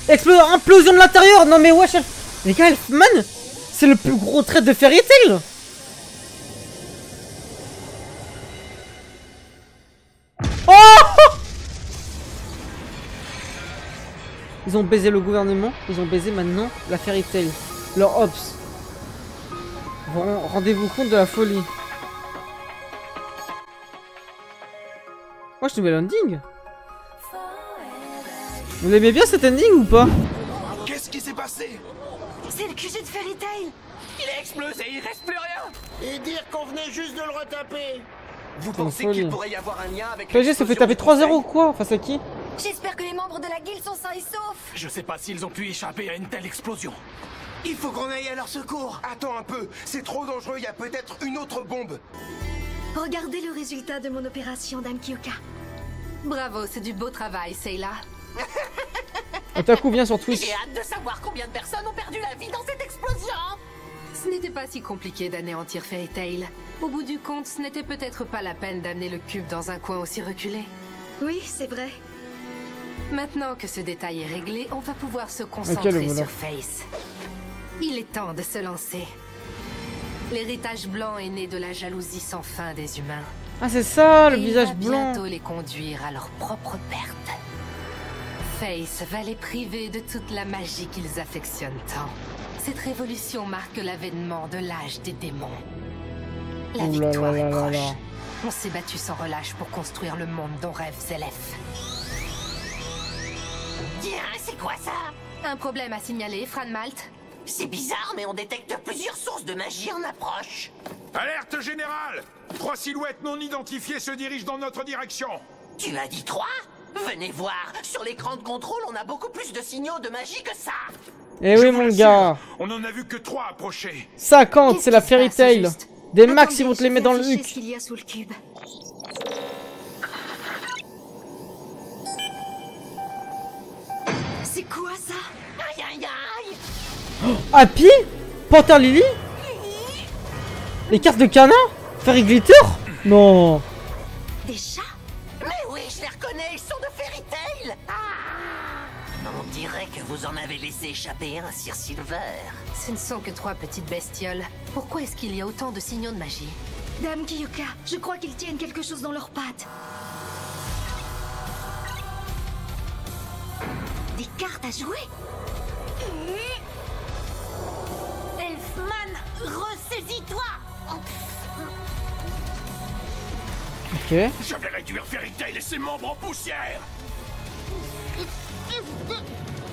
Implosion de l'intérieur! Non, mais wesh, les gars, Elfman, c'est le plus gros trait de Fairy Tail! Oh! Ils ont baisé le gouvernement, ils ont baisé maintenant la Fairy Tail. Leur Ops. Rendez-vous compte de la folie. Moi, je nouvel ending. Vous l'aimez bien cet ending ou pas? Qu'est-ce qui s'est passé? C'est le QG de Fairy Tail. Il a explosé, il reste plus rien. Et dire qu'on venait juste de le retaper. Vous C'est une pensez folie. qu'il pourrait y avoir un lien avec PSG se fait taper 3-0 quoi? Face à qui? J'espère que les membres de la guilde sont sains et saufs. Je sais pas s'ils ont pu échapper à une telle explosion. Il faut qu'on aille à leur secours. Attends un peu, c'est trop dangereux, il y a peut-être une autre bombe. Regardez le résultat de mon opération, Dame Kyoka. Bravo, c'est du beau travail, Sayla. Otaku vient sur Twitch. J'ai hâte de savoir combien de personnes ont perdu la vie dans cette explosion. Ce n'était pas si compliqué d'anéantir Fairy Tail. Au bout du compte, ce n'était peut-être pas la peine d'amener le cube dans un coin aussi reculé. Oui, c'est vrai. Maintenant que ce détail est réglé, on va pouvoir se concentrer sur Face. Il est temps de se lancer. L'héritage blanc est né de la jalousie sans fin des humains. Ah, c'est ça, le Et visage il va blanc. bientôt les conduire à leur propre perte. Face va les priver de toute la magie qu'ils affectionnent tant. Cette révolution marque l'avènement de l'âge des démons. La Ouh là victoire là est là là proche. là. On s'est battu sans relâche pour construire le monde dont rêve Zelef. Tiens, c'est quoi ça? Un problème à signaler, Fran Malt? C'est bizarre, mais on détecte plusieurs sources de magie en approche. Alerte générale! 3 silhouettes non identifiées se dirigent dans notre direction. Tu as dit 3? Venez voir, sur l'écran de contrôle, on a beaucoup plus de signaux de magie que ça. Eh oui, mon gars. On en a vu que 3 approcher. 50, c'est la Fairy Tail. Des max, ils vont te les mettre dans le Afficher huc. ce qu'il y a sous le cube. C'est quoi ça? Aïe aïe aïe! Happy? Panther Lily? Les cartes de canard? Fairy Glitter? Non. Des chats? Mais oui, je les reconnais, ils sont de Fairy Tail! On dirait que vous en avez laissé échapper un, Sir Silver. Ce ne sont que 3 petites bestioles. Pourquoi est-ce qu'il y a autant de signaux de magie? Dame Kyoka, je crois qu'ils tiennent quelque chose dans leurs pattes. Des cartes à jouer? Elfman, ressaisis-toi. Ok. Je vais réduire Fairy Tail et ses membres en poussière.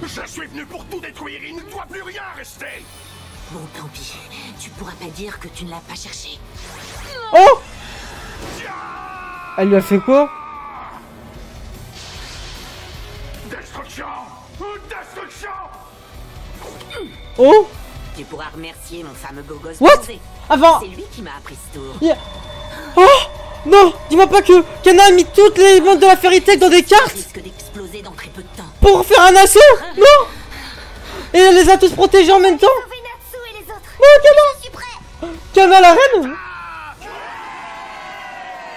Je suis venu pour tout détruire, il ne doit plus rien rester. Bon, tant pis. Tu pourras pas dire que tu ne l'as pas cherché. Oh! Elle lui a fait quoi? Destruction! Destruction! Oh! Tu pourras remercier mon fameux beau gosse. What? bronzé. Avant- C'est lui qui m'a appris ce tour. Yeah. Oh! Non! Dis-moi pas que Kana a mis toutes les membres de la Fairy Tail dans des cartes Risque d'exploser dans très peu de temps. pour faire un assaut? Non! Et elle les a tous protégés en même temps? Non, Kana! Kana la reine?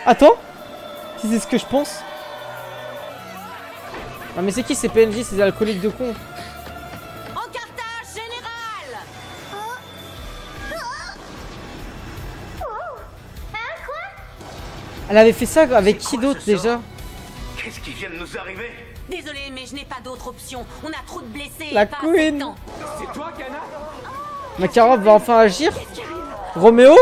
Attends. Si c'est ce que je pense. Ah mais c'est qui ces PNJ, ces alcooliques de con? Encartage général. Hein, quoi? Elle avait fait ça avec qui d'autre déjà? Qu'est-ce qui vient de nous arriver? Désolé, mais je n'ai pas d'autre option. On a trop de blessés. La et pas assez de queen. temps. C'est toi, Kana? Makarov va enfin agir. Roméo?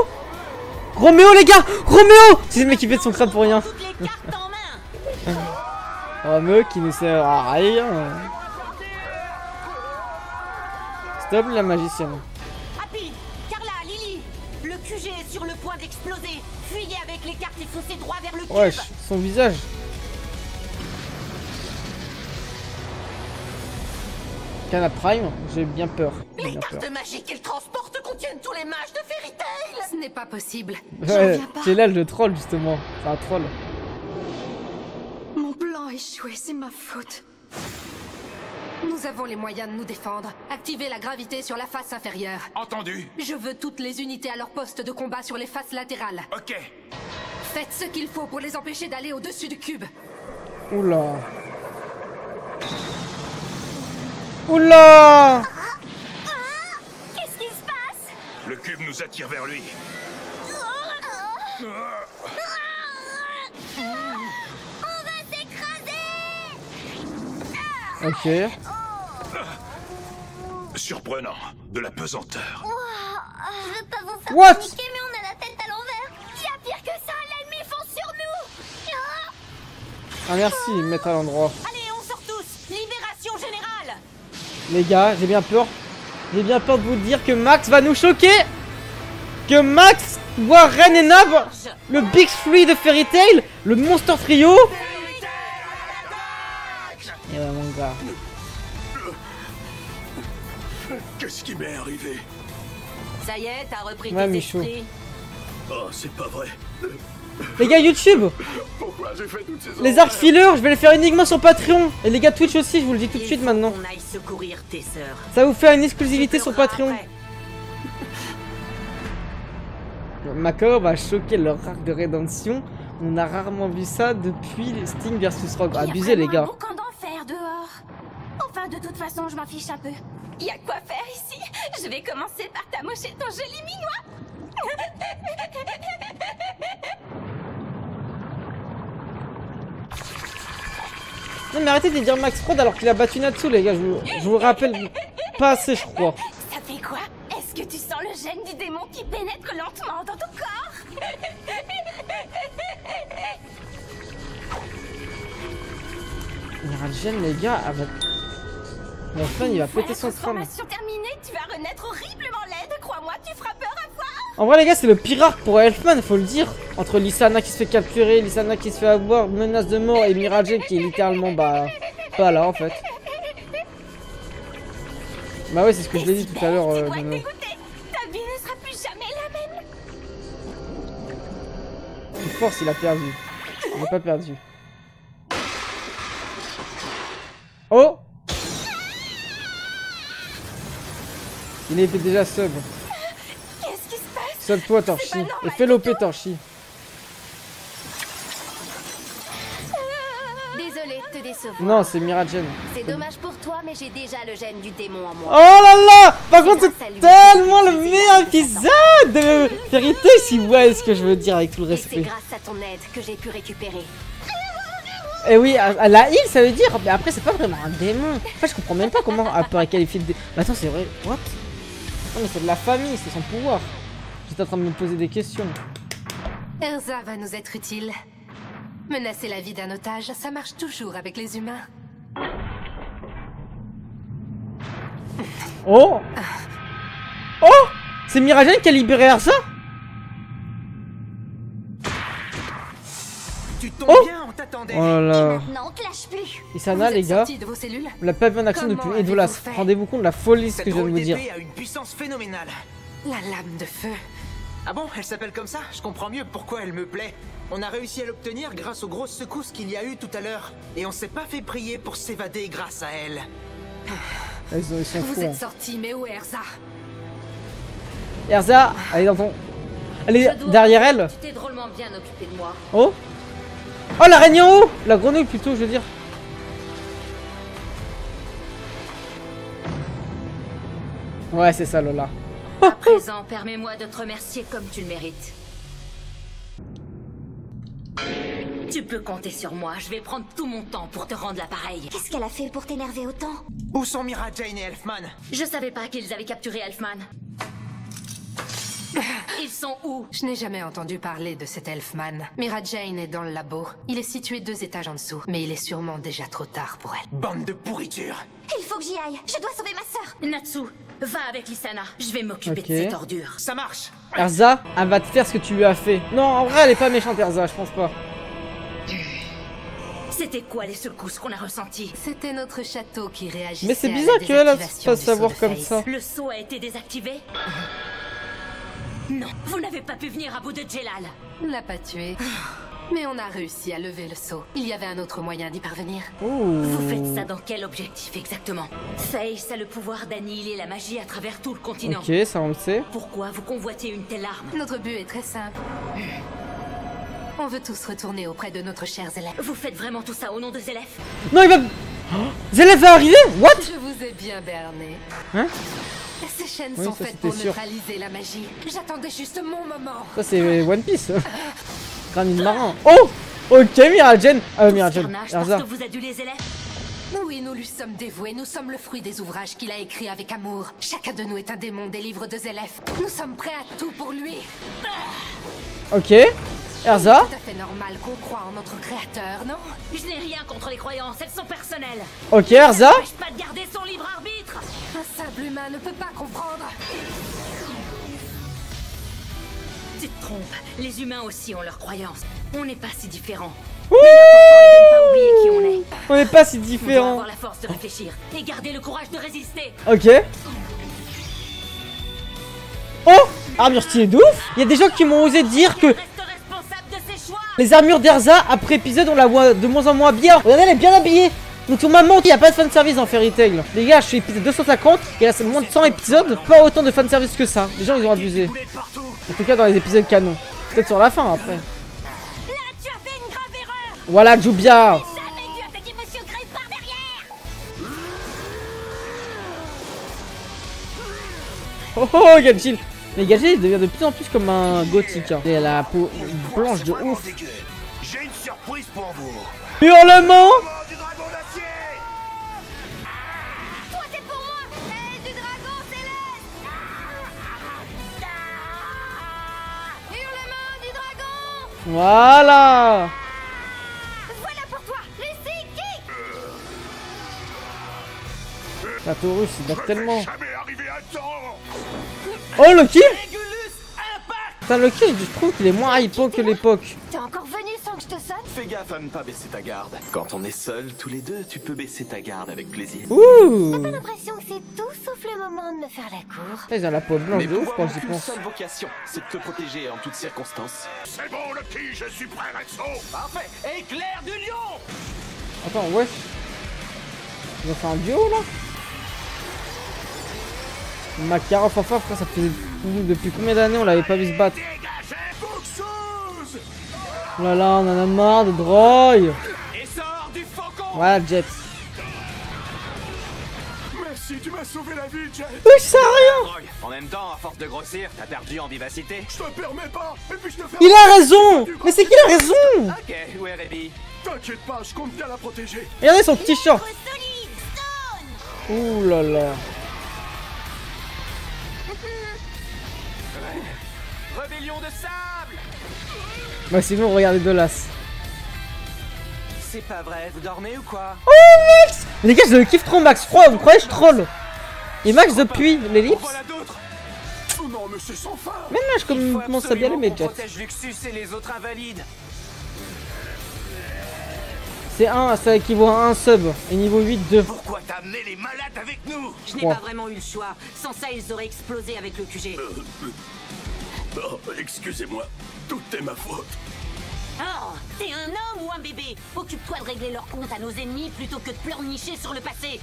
Roméo les gars! Roméo! C'est le mec qui fait de son crâne pour rien. Roméo qui ne sert à rien. Stop la magicienne. Happy, Carla, Lily, le QG est sur le point d'exploser. Fuyez avec les cartes et foncez droit vers le cube. Wesh, son visage. Cana Prime, j'ai bien peur. Les cartes magiques qu'il transporte contiennent tous les mages de Fairy Tail. Ce n'est pas possible. Ouais, c'est là le troll justement. C'est un troll. Mon plan a échoué, c'est ma faute. Nous avons les moyens de nous défendre. Activez la gravité sur la face inférieure. Entendu. Je veux toutes les unités à leur poste de combat sur les faces latérales. Ok. Faites ce qu'il faut pour les empêcher d'aller au-dessus du cube. Oula. Oula. Qu'est-ce qui se passe? Le cube nous attire vers lui. On va s'écraser. Ok. Surprenant. De la pesanteur. Je veux pas vous faire What? paniquer, mais on a la tête à l'envers. Il y a pire que ça, l'ennemi fonce sur nous. Ah merci, mettre à l'endroit. Allez, on sort tous. Libération générale. Les gars, j'ai bien peur. J'ai bien peur de vous dire que Max va nous choquer. Que Max, Warren et Nab, le Big Three de Fairy Tail, le Monster Trio. Et ouais mon gars. Qu'est-ce qui m'est arrivé? Ça y est, t'as repris Ouais, tes Michou. esprits. Oh, c'est pas vrai. Les gars YouTube, Pourquoi j'ai fait toutes ces les arcs fillers, je vais les faire uniquement sur Patreon. Et les gars Twitch aussi, je vous le dis tout de suite maintenant. On aille secourir tes sœurs. Ça vous fait une exclusivité sur Patreon. Macor va choquer leur arc de rédemption. On a rarement vu ça depuis Sting versus Rogue. Abusé les gars. Un boucan d'enfer dehors. Enfin, de toute façon, je m'en fiche un peu. Il y a quoi faire ici. Je vais commencer par t'amocher ton joli minois. Non mais arrêtez de dire Max Prod alors qu'il a battu Natsu les gars, je vous rappelle pas assez je crois. Ça fait quoi? Est-ce que tu sens le gène du démon qui pénètre lentement dans ton corps? Il y aura le gène les gars, la fin il va péter son crâne. Transformation terminée, tu vas renaître horriblement laide, crois-moi, tu feras peur à voir. En vrai les gars c'est le pire arc pour Elfman, faut le dire. Entre Lysana qui se fait capturer, Lysana qui se fait avoir, menace de mort et Mira Jade qui est littéralement pas là en fait. Bah ouais c'est ce que je l'ai dit tout à l'heure. Ta vie ne sera plus jamais la même. Une force il a perdu. Il n'a pas perdu. Oh! Il était déjà sub. Qu'est-ce qui se passe? Sub toi Torchi. Et fais l'OP Torchi. Désolée de te décevoir. Non c'est Mira Jade. C'est dommage pour toi, mais j'ai déjà le gène du démon en moi. Oh là là! Par contre c'est tellement le meilleur épisode de Fairy Tail si vous voyez ce que je veux dire avec tout le Et c'est respect. grâce à ton aide que j'ai pu récupérer. Et oui, à la heal ça veut dire, mais après c'est pas vraiment un démon. Enfin je comprends même pas comment elle peut qualifier de démon. Mais attends c'est vrai, what? Non mais c'est de la famille, c'est son pouvoir. J'étais en train de me poser des questions. Erza va nous être utile. Menacer la vie d'un otage, ça marche toujours avec les humains. Oh! Oh! C'est Mira Jade qui a libéré Erza? Tu tombes Oh! bien, on t'attendait. Oh là là. Maintenant, clash plus. Isana les gars, De vos cellules on l'a pas vu en action Comment depuis Edolas. avez-vous fait? Rendez-vous compte de la folie ce Cette que je viens de drôle vous dire. d'épée a une puissance phénoménale. La lame de feu. Ah bon, elle s'appelle comme ça? Je comprends mieux pourquoi elle me plaît. On a réussi à l'obtenir grâce aux grosses secousses qu'il y a eu tout à l'heure. Et on s'est pas fait prier pour s'évader grâce à elle. Ils sont Vous fous. êtes Hein. sortis, mais où est Erza? Erza, elle est dans ton... Elle est Je dois- derrière elle. Tu t'es drôlement bien occupé de moi. Oh! Oh l'araignée en haut! La grenouille plutôt je veux dire. Ouais c'est ça Lola. À présent, permets-moi de te remercier comme tu le mérites. Tu peux compter sur moi, je vais prendre tout mon temps pour te rendre l'appareil. Qu'est-ce qu'elle a fait pour t'énerver autant? Où sont Mira Jade et Elfman? Je savais pas qu'ils avaient capturé Elfman. Ils sont où? Je n'ai jamais entendu parler de cet Elfman. Mira Jane est dans le labo. Il est situé 2 étages en dessous, mais il est sûrement déjà trop tard pour elle. Bande de pourriture. Il faut que j'y aille. Je dois sauver ma sœur. Natsu, va avec Lysana. Je vais m'occuper Ok. de cette ordure. Ça marche. Erza, elle va te faire ce que tu lui as fait. Non, en vrai, elle est pas méchante, Erza, je pense pas. C'était quoi les secousses qu'on a ressenties? C'était notre château qui réagissait. Mais c'est à la bizarre qu'elle se désactivation fasse du savoir saut de comme Faith. ça. Le saut a été désactivé? Non, vous n'avez pas pu venir à bout de Jelal. On l'a pas tué. Mais on a réussi à lever le saut. Il y avait un autre moyen d'y parvenir. Vous faites ça dans quel objectif exactement? Faith a le pouvoir d'annihiler la magie à travers tout le continent. Ok, ça on le sait. Pourquoi vous convoitez une telle arme? Notre but est très simple. On veut tous retourner auprès de notre cher Zélef. Vous faites vraiment tout ça au nom de Zélef? Non, il va... Oh, Zélef va arriver? What? Je vous ai bien berné. Hein? Ces chaînes Oui, sont ça, faites pour c'était sûr. neutraliser la magie. J'attendais juste mon moment. Ça c'est One Piece. Granit marin. Oh! Ok, Mira Jane. Mira Jane. Parce Erza. que vous adulez Zélef? Oui, nous lui sommes dévoués. Nous sommes le fruit des ouvrages qu'il a écrits avec amour. Chacun de nous est un démon des livres de Zélef. Nous sommes prêts à tout pour lui. Ok. Erza. C'est tout à fait normal qu'on croie en notre créateur, non? Je n'ai rien contre les croyances, elles sont personnelles. Ok, Erza. Ça n'empêche pas de garder son libre arbitre. Un simple humain ne peut pas comprendre. Tu te trompes, les humains aussi ont leurs croyances. On n'est pas si différents. Ouh. Mais l'important est de ne pas oublier qui on est. On n'est pas si On doit différents. avoir la force de réfléchir et garder le courage de résister. Ok. Oh! Armure stylée de ouf! Il y a des gens qui m'ont osé dire que les armures d'Erza, après épisode, on la voit de moins en moins bien. Regardez, elle est bien habillée. Donc on m'a menti, il n'y a pas de fanservice dans Fairy Tail. Les gars, je suis épisode 250, il reste moins de 100 épisodes, pas autant de fanservice que ça. Les gens ils ont abusé. En tout cas dans les épisodes canon. Peut-être sur la fin après. Voilà, Jubia. Oh oh, Gajil. Mais Gajil il devient de plus en plus comme un gothique. Hein. Il a la peau blanche de ouf. J'ai une surprise pour vous. Hurlement. Toi, c'est pour moi. L'aile du dragon céleste. Hurlement du dragon. Voilà. Voilà pour toi. Lucie, qui? La Taurus, il bat tellement. Oh, Loki. Putain, Loki, je trouve qu'il est moins hypo que l'époque. T'es encore venu sans que je te sonne? Fais gaffe à ne pas baisser ta garde. Quand on est seuls, tous les deux, tu peux baisser ta garde avec plaisir. Ouh. T'as pas l'impression que c'est tout sauf le moment de me faire la cour? Ils ont la peau blanche Mais de ouf pouvoir quand n'a j'y qu'une pense. seule vocation, c'est de te protéger en toutes circonstances. C'est bon, Lucky, je suis prêt, Rexo. Parfait. Éclair du lion. Attends, ouais. Ils ont fait un duo là. Makarov, enfin, frère, ça faisait depuis combien d'années on l'avait pas vu se battre? Oh là là, on en a marre de Droy. Voilà, Jet. Merci, tu m'as sauvé la vie, Jet. Oui, ça rien. En même temps, à force de grossir, t'as perdu en vivacité. Je te permets pas. Et puis je te fais. Il a raison. Mais c'est qu'il a raison. Ok, où est Rébi? T'inquiète pas, je compte bien la protéger. Regardez son t-shirt. Ouh là là. Rébellion de sable. Bah sinon, regardez Dolas. C'est pas vrai, vous dormez ou quoi? Oh Max. Les gars, je le kiffe trop Max. Vous croyez que je troll? Et Max depuis l'ellipse. Oh non, mais c'est sans fin. Même là, je commence à bien l'aimer, Jet. Protège Luxus et les autres invalides. C'est ça équivaut à un sub. Et niveau 8, 2. Pourquoi t'as amené les malades avec nous? Je n'ai pas vraiment eu le choix. Sans ça, ils auraient explosé avec le QG. Oh, excusez-moi, tout est ma faute. Oh, t'es un homme ou un bébé? Occupe-toi de régler leur compte à nos ennemis plutôt que de pleurnicher sur le passé.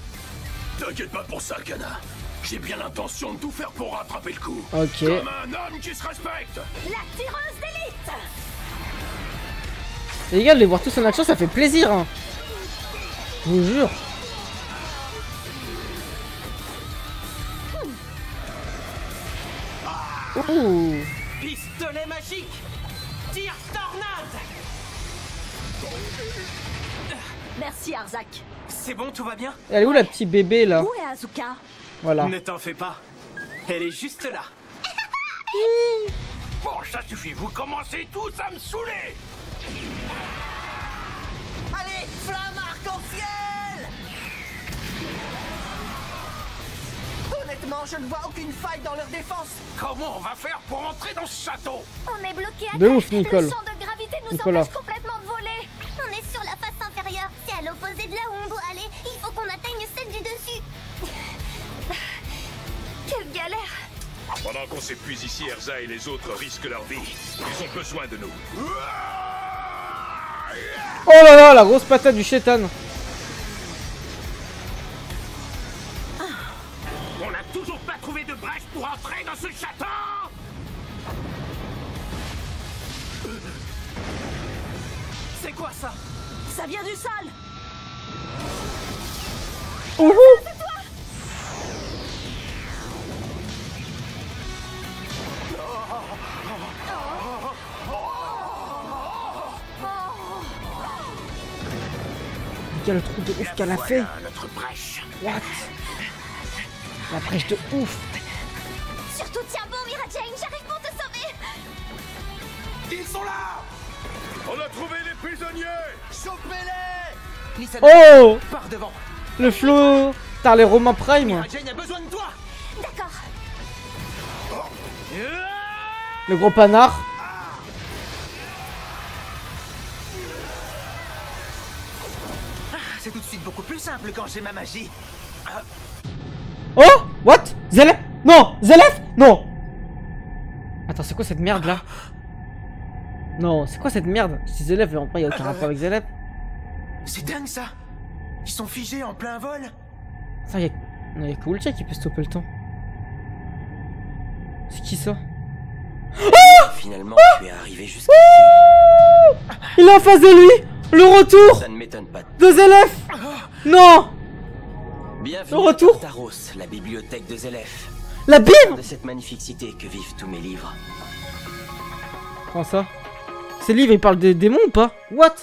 T'inquiète pas pour ça, Kana. J'ai bien l'intention de tout faire pour rattraper le coup. Ok. Comme un homme qui se respecte. La tireuse d'élite. Les gars, de les voir tous en action, ça fait plaisir. Hein. Je vous jure. Ouh. Pistolet magique. Tire tornade. Merci, Arzak. C'est bon, tout va bien? Elle est où la petite bébé là? Où est Asuka? Voilà. Ne t'en fais pas. Elle est juste là. Bon, ça suffit, vous commencez tous à me saouler. Allez, flamme arc-en-ciel! Honnêtement, je ne vois aucune faille dans leur défense. Comment on va faire pour entrer dans ce château? On est bloqué à De terre. ouf, Nicole. Le champ de gravité nous Nicolas. empêche complètement de voler. On est sur la face inférieure. C'est à l'opposé de là où on doit aller. Il faut qu'on atteigne celle du dessus. Quelle galère! Pendant qu'on s'épuise ici, Erza et les autres risquent leur vie. Ils ont besoin de nous. Oh là là, la grosse patate du chétan. On n'a toujours pas trouvé de brèche pour entrer dans ce château. C'est quoi ça? Ça vient du sol. Ouhou. Quel trou de ouf qu'elle a fait. Notre brèche. What? La brèche de ouf. Surtout tiens bon, Mira Jane, j'arrive pour te sauver. Ils sont là. On a trouvé les prisonniers. Chopez-les! Oh! Par devant. Le flow. T'as les Romains Prime. Mira Jane a besoin de toi. D'accord. Le gros panard. C'est tout de suite beaucoup plus simple quand j'ai ma magie. Oh! What? Zelef? Non! Zelef? Non! Attends, c'est quoi cette merde là? Non, c'est quoi cette merde? Si Zelef, en vrai, il y a aucun rapport avec Zelef. C'est dingue ça. Ils sont figés en plein vol. Ça, il y a que Woolcheck qui peut stopper le temps. C'est qui ça? Finalement, tu es arrivé jusqu'ici. Il est en face de lui! Le retour! Ça ne m'étonne pas. De Zelef! Non! Bienvenue Le retour! à Taros, la bibliothèque de Zelef. La Bible! De cette magnifique cité que vivent tous mes livres. Comment ça? Ces livres, ils parlent des démons ou pas? What?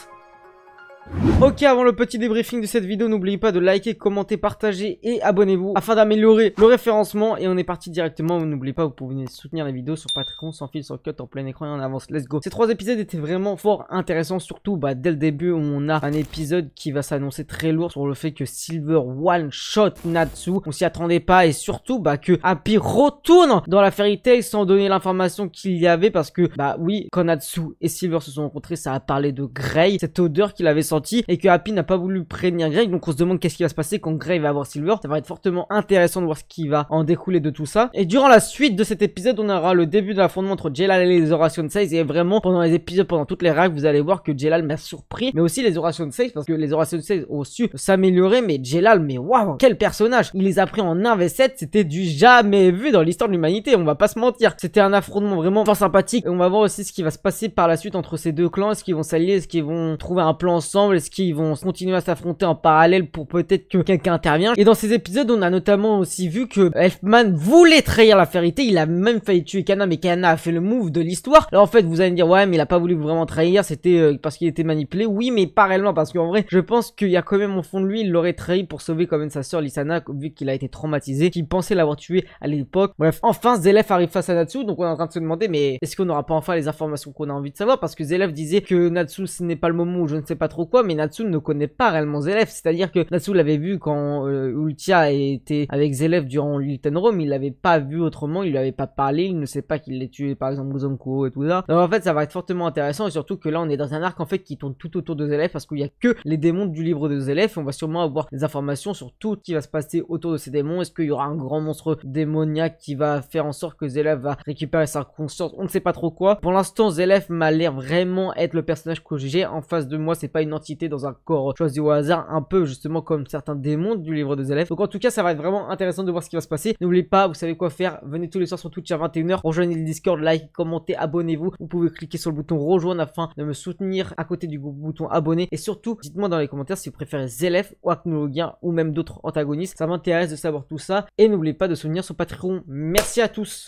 Ok, avant le petit débriefing de cette vidéo, n'oubliez pas de liker, commenter, partager et abonnez-vous afin d'améliorer le référencement. Et on est parti directement. N'oubliez pas, vous pouvez soutenir la vidéo sur Patreon, sans fil, sans cut, en plein écran et en avance. Let's go. Ces 3 épisodes étaient vraiment fort intéressants, surtout dès le début où on a un épisode qui va s'annoncer très lourd sur le fait que Silver one shot Natsu. On s'y attendait pas et surtout que Happy retourne dans la Fairy Tail sans donner l'information qu'il y avait parce que oui, quand Natsu et Silver se sont rencontrés, ça a parlé de Grey, cette odeur qu'il avait sentie. Et que Happy n'a pas voulu prévenir Grey, donc on se demande qu'est-ce qui va se passer quand Grey va voir Silver. Ça va être fortement intéressant de voir ce qui va en découler de tout ça. Et durant la suite de cet épisode, on aura le début de l'affrontement entre Jelal et les Horation 16. Et vraiment, pendant les épisodes, pendant toutes les racks, vous allez voir que Jelal m'a surpris, mais aussi les Horation 16, parce que les Horation 16 ont su s'améliorer. Mais Jelal, mais waouh, quel personnage! Il les a pris en 1v7, c'était du jamais vu dans l'histoire de l'humanité, on va pas se mentir. C'était un affrontement vraiment fort sympathique. Et on va voir aussi ce qui va se passer par la suite entre ces deux clans. Est-ce qu'ils vont s'allier? Est-ce qu'ils vont trouver un plan ensemble? Est-ce qu'ils vont continuer à s'affronter en parallèle pour peut-être que quelqu'un intervient? Et dans ces épisodes, on a notamment aussi vu que Elfman voulait trahir la Fairy Tail. Il a même failli tuer Kana, mais Kana a fait le move de l'histoire. Alors en fait, vous allez me dire, ouais, mais il a pas voulu vraiment trahir, c'était parce qu'il était manipulé. Oui, mais pas réellement, parce qu'en vrai, je pense qu'il y a quand même au fond de lui, il l'aurait trahi pour sauver quand même sa sœur Lysana, vu qu'il a été traumatisé, qu'il pensait l'avoir tué à l'époque. Bref, enfin, Zelef arrive face à Natsu, donc on est en train de se demander, mais est-ce qu'on n'aura pas enfin les informations qu'on a envie de savoir? Parce que Zelef disait que Natsu, ce n'est pas le moment où je ne sais pas trop quoi, mais Natsu ne connaît pas réellement Zelef, c'est-à-dire que Natsu l'avait vu quand Ultia était avec Zelef durant Lilten Rome, il l'avait pas vu autrement, il lui avait pas parlé, il ne sait pas qu'il l'ait tué par exemple Muzonko et tout ça. Donc en fait ça va être fortement intéressant et surtout que là on est dans un arc en fait qui tourne tout autour de Zelef parce qu'il y a que les démons du livre de Zelef et on va sûrement avoir des informations sur tout ce qui va se passer autour de ces démons. Est-ce qu'il y aura un grand monstre démoniaque qui va faire en sorte que Zelef va récupérer sa conscience? On ne sait pas trop quoi. Pour l'instant Zelef m'a l'air vraiment être le personnage que j'ai en face de moi, c'est pas une entité dans un corps choisi au hasard, un peu justement comme certains démons du livre de Zelef. Donc en tout cas ça va être vraiment intéressant de voir ce qui va se passer. N'oubliez pas, vous savez quoi faire, venez tous les soirs sur Twitch à 21h, rejoignez le Discord, like, commentez, abonnez-vous. Vous pouvez cliquer sur le bouton rejoindre afin de me soutenir à côté du bouton abonner. Et surtout, dites-moi dans les commentaires si vous préférez Zelef ou Acnologia ou même d'autres antagonistes. Ça m'intéresse de savoir tout ça. Et n'oubliez pas de soutenir sur Patreon. Merci à tous.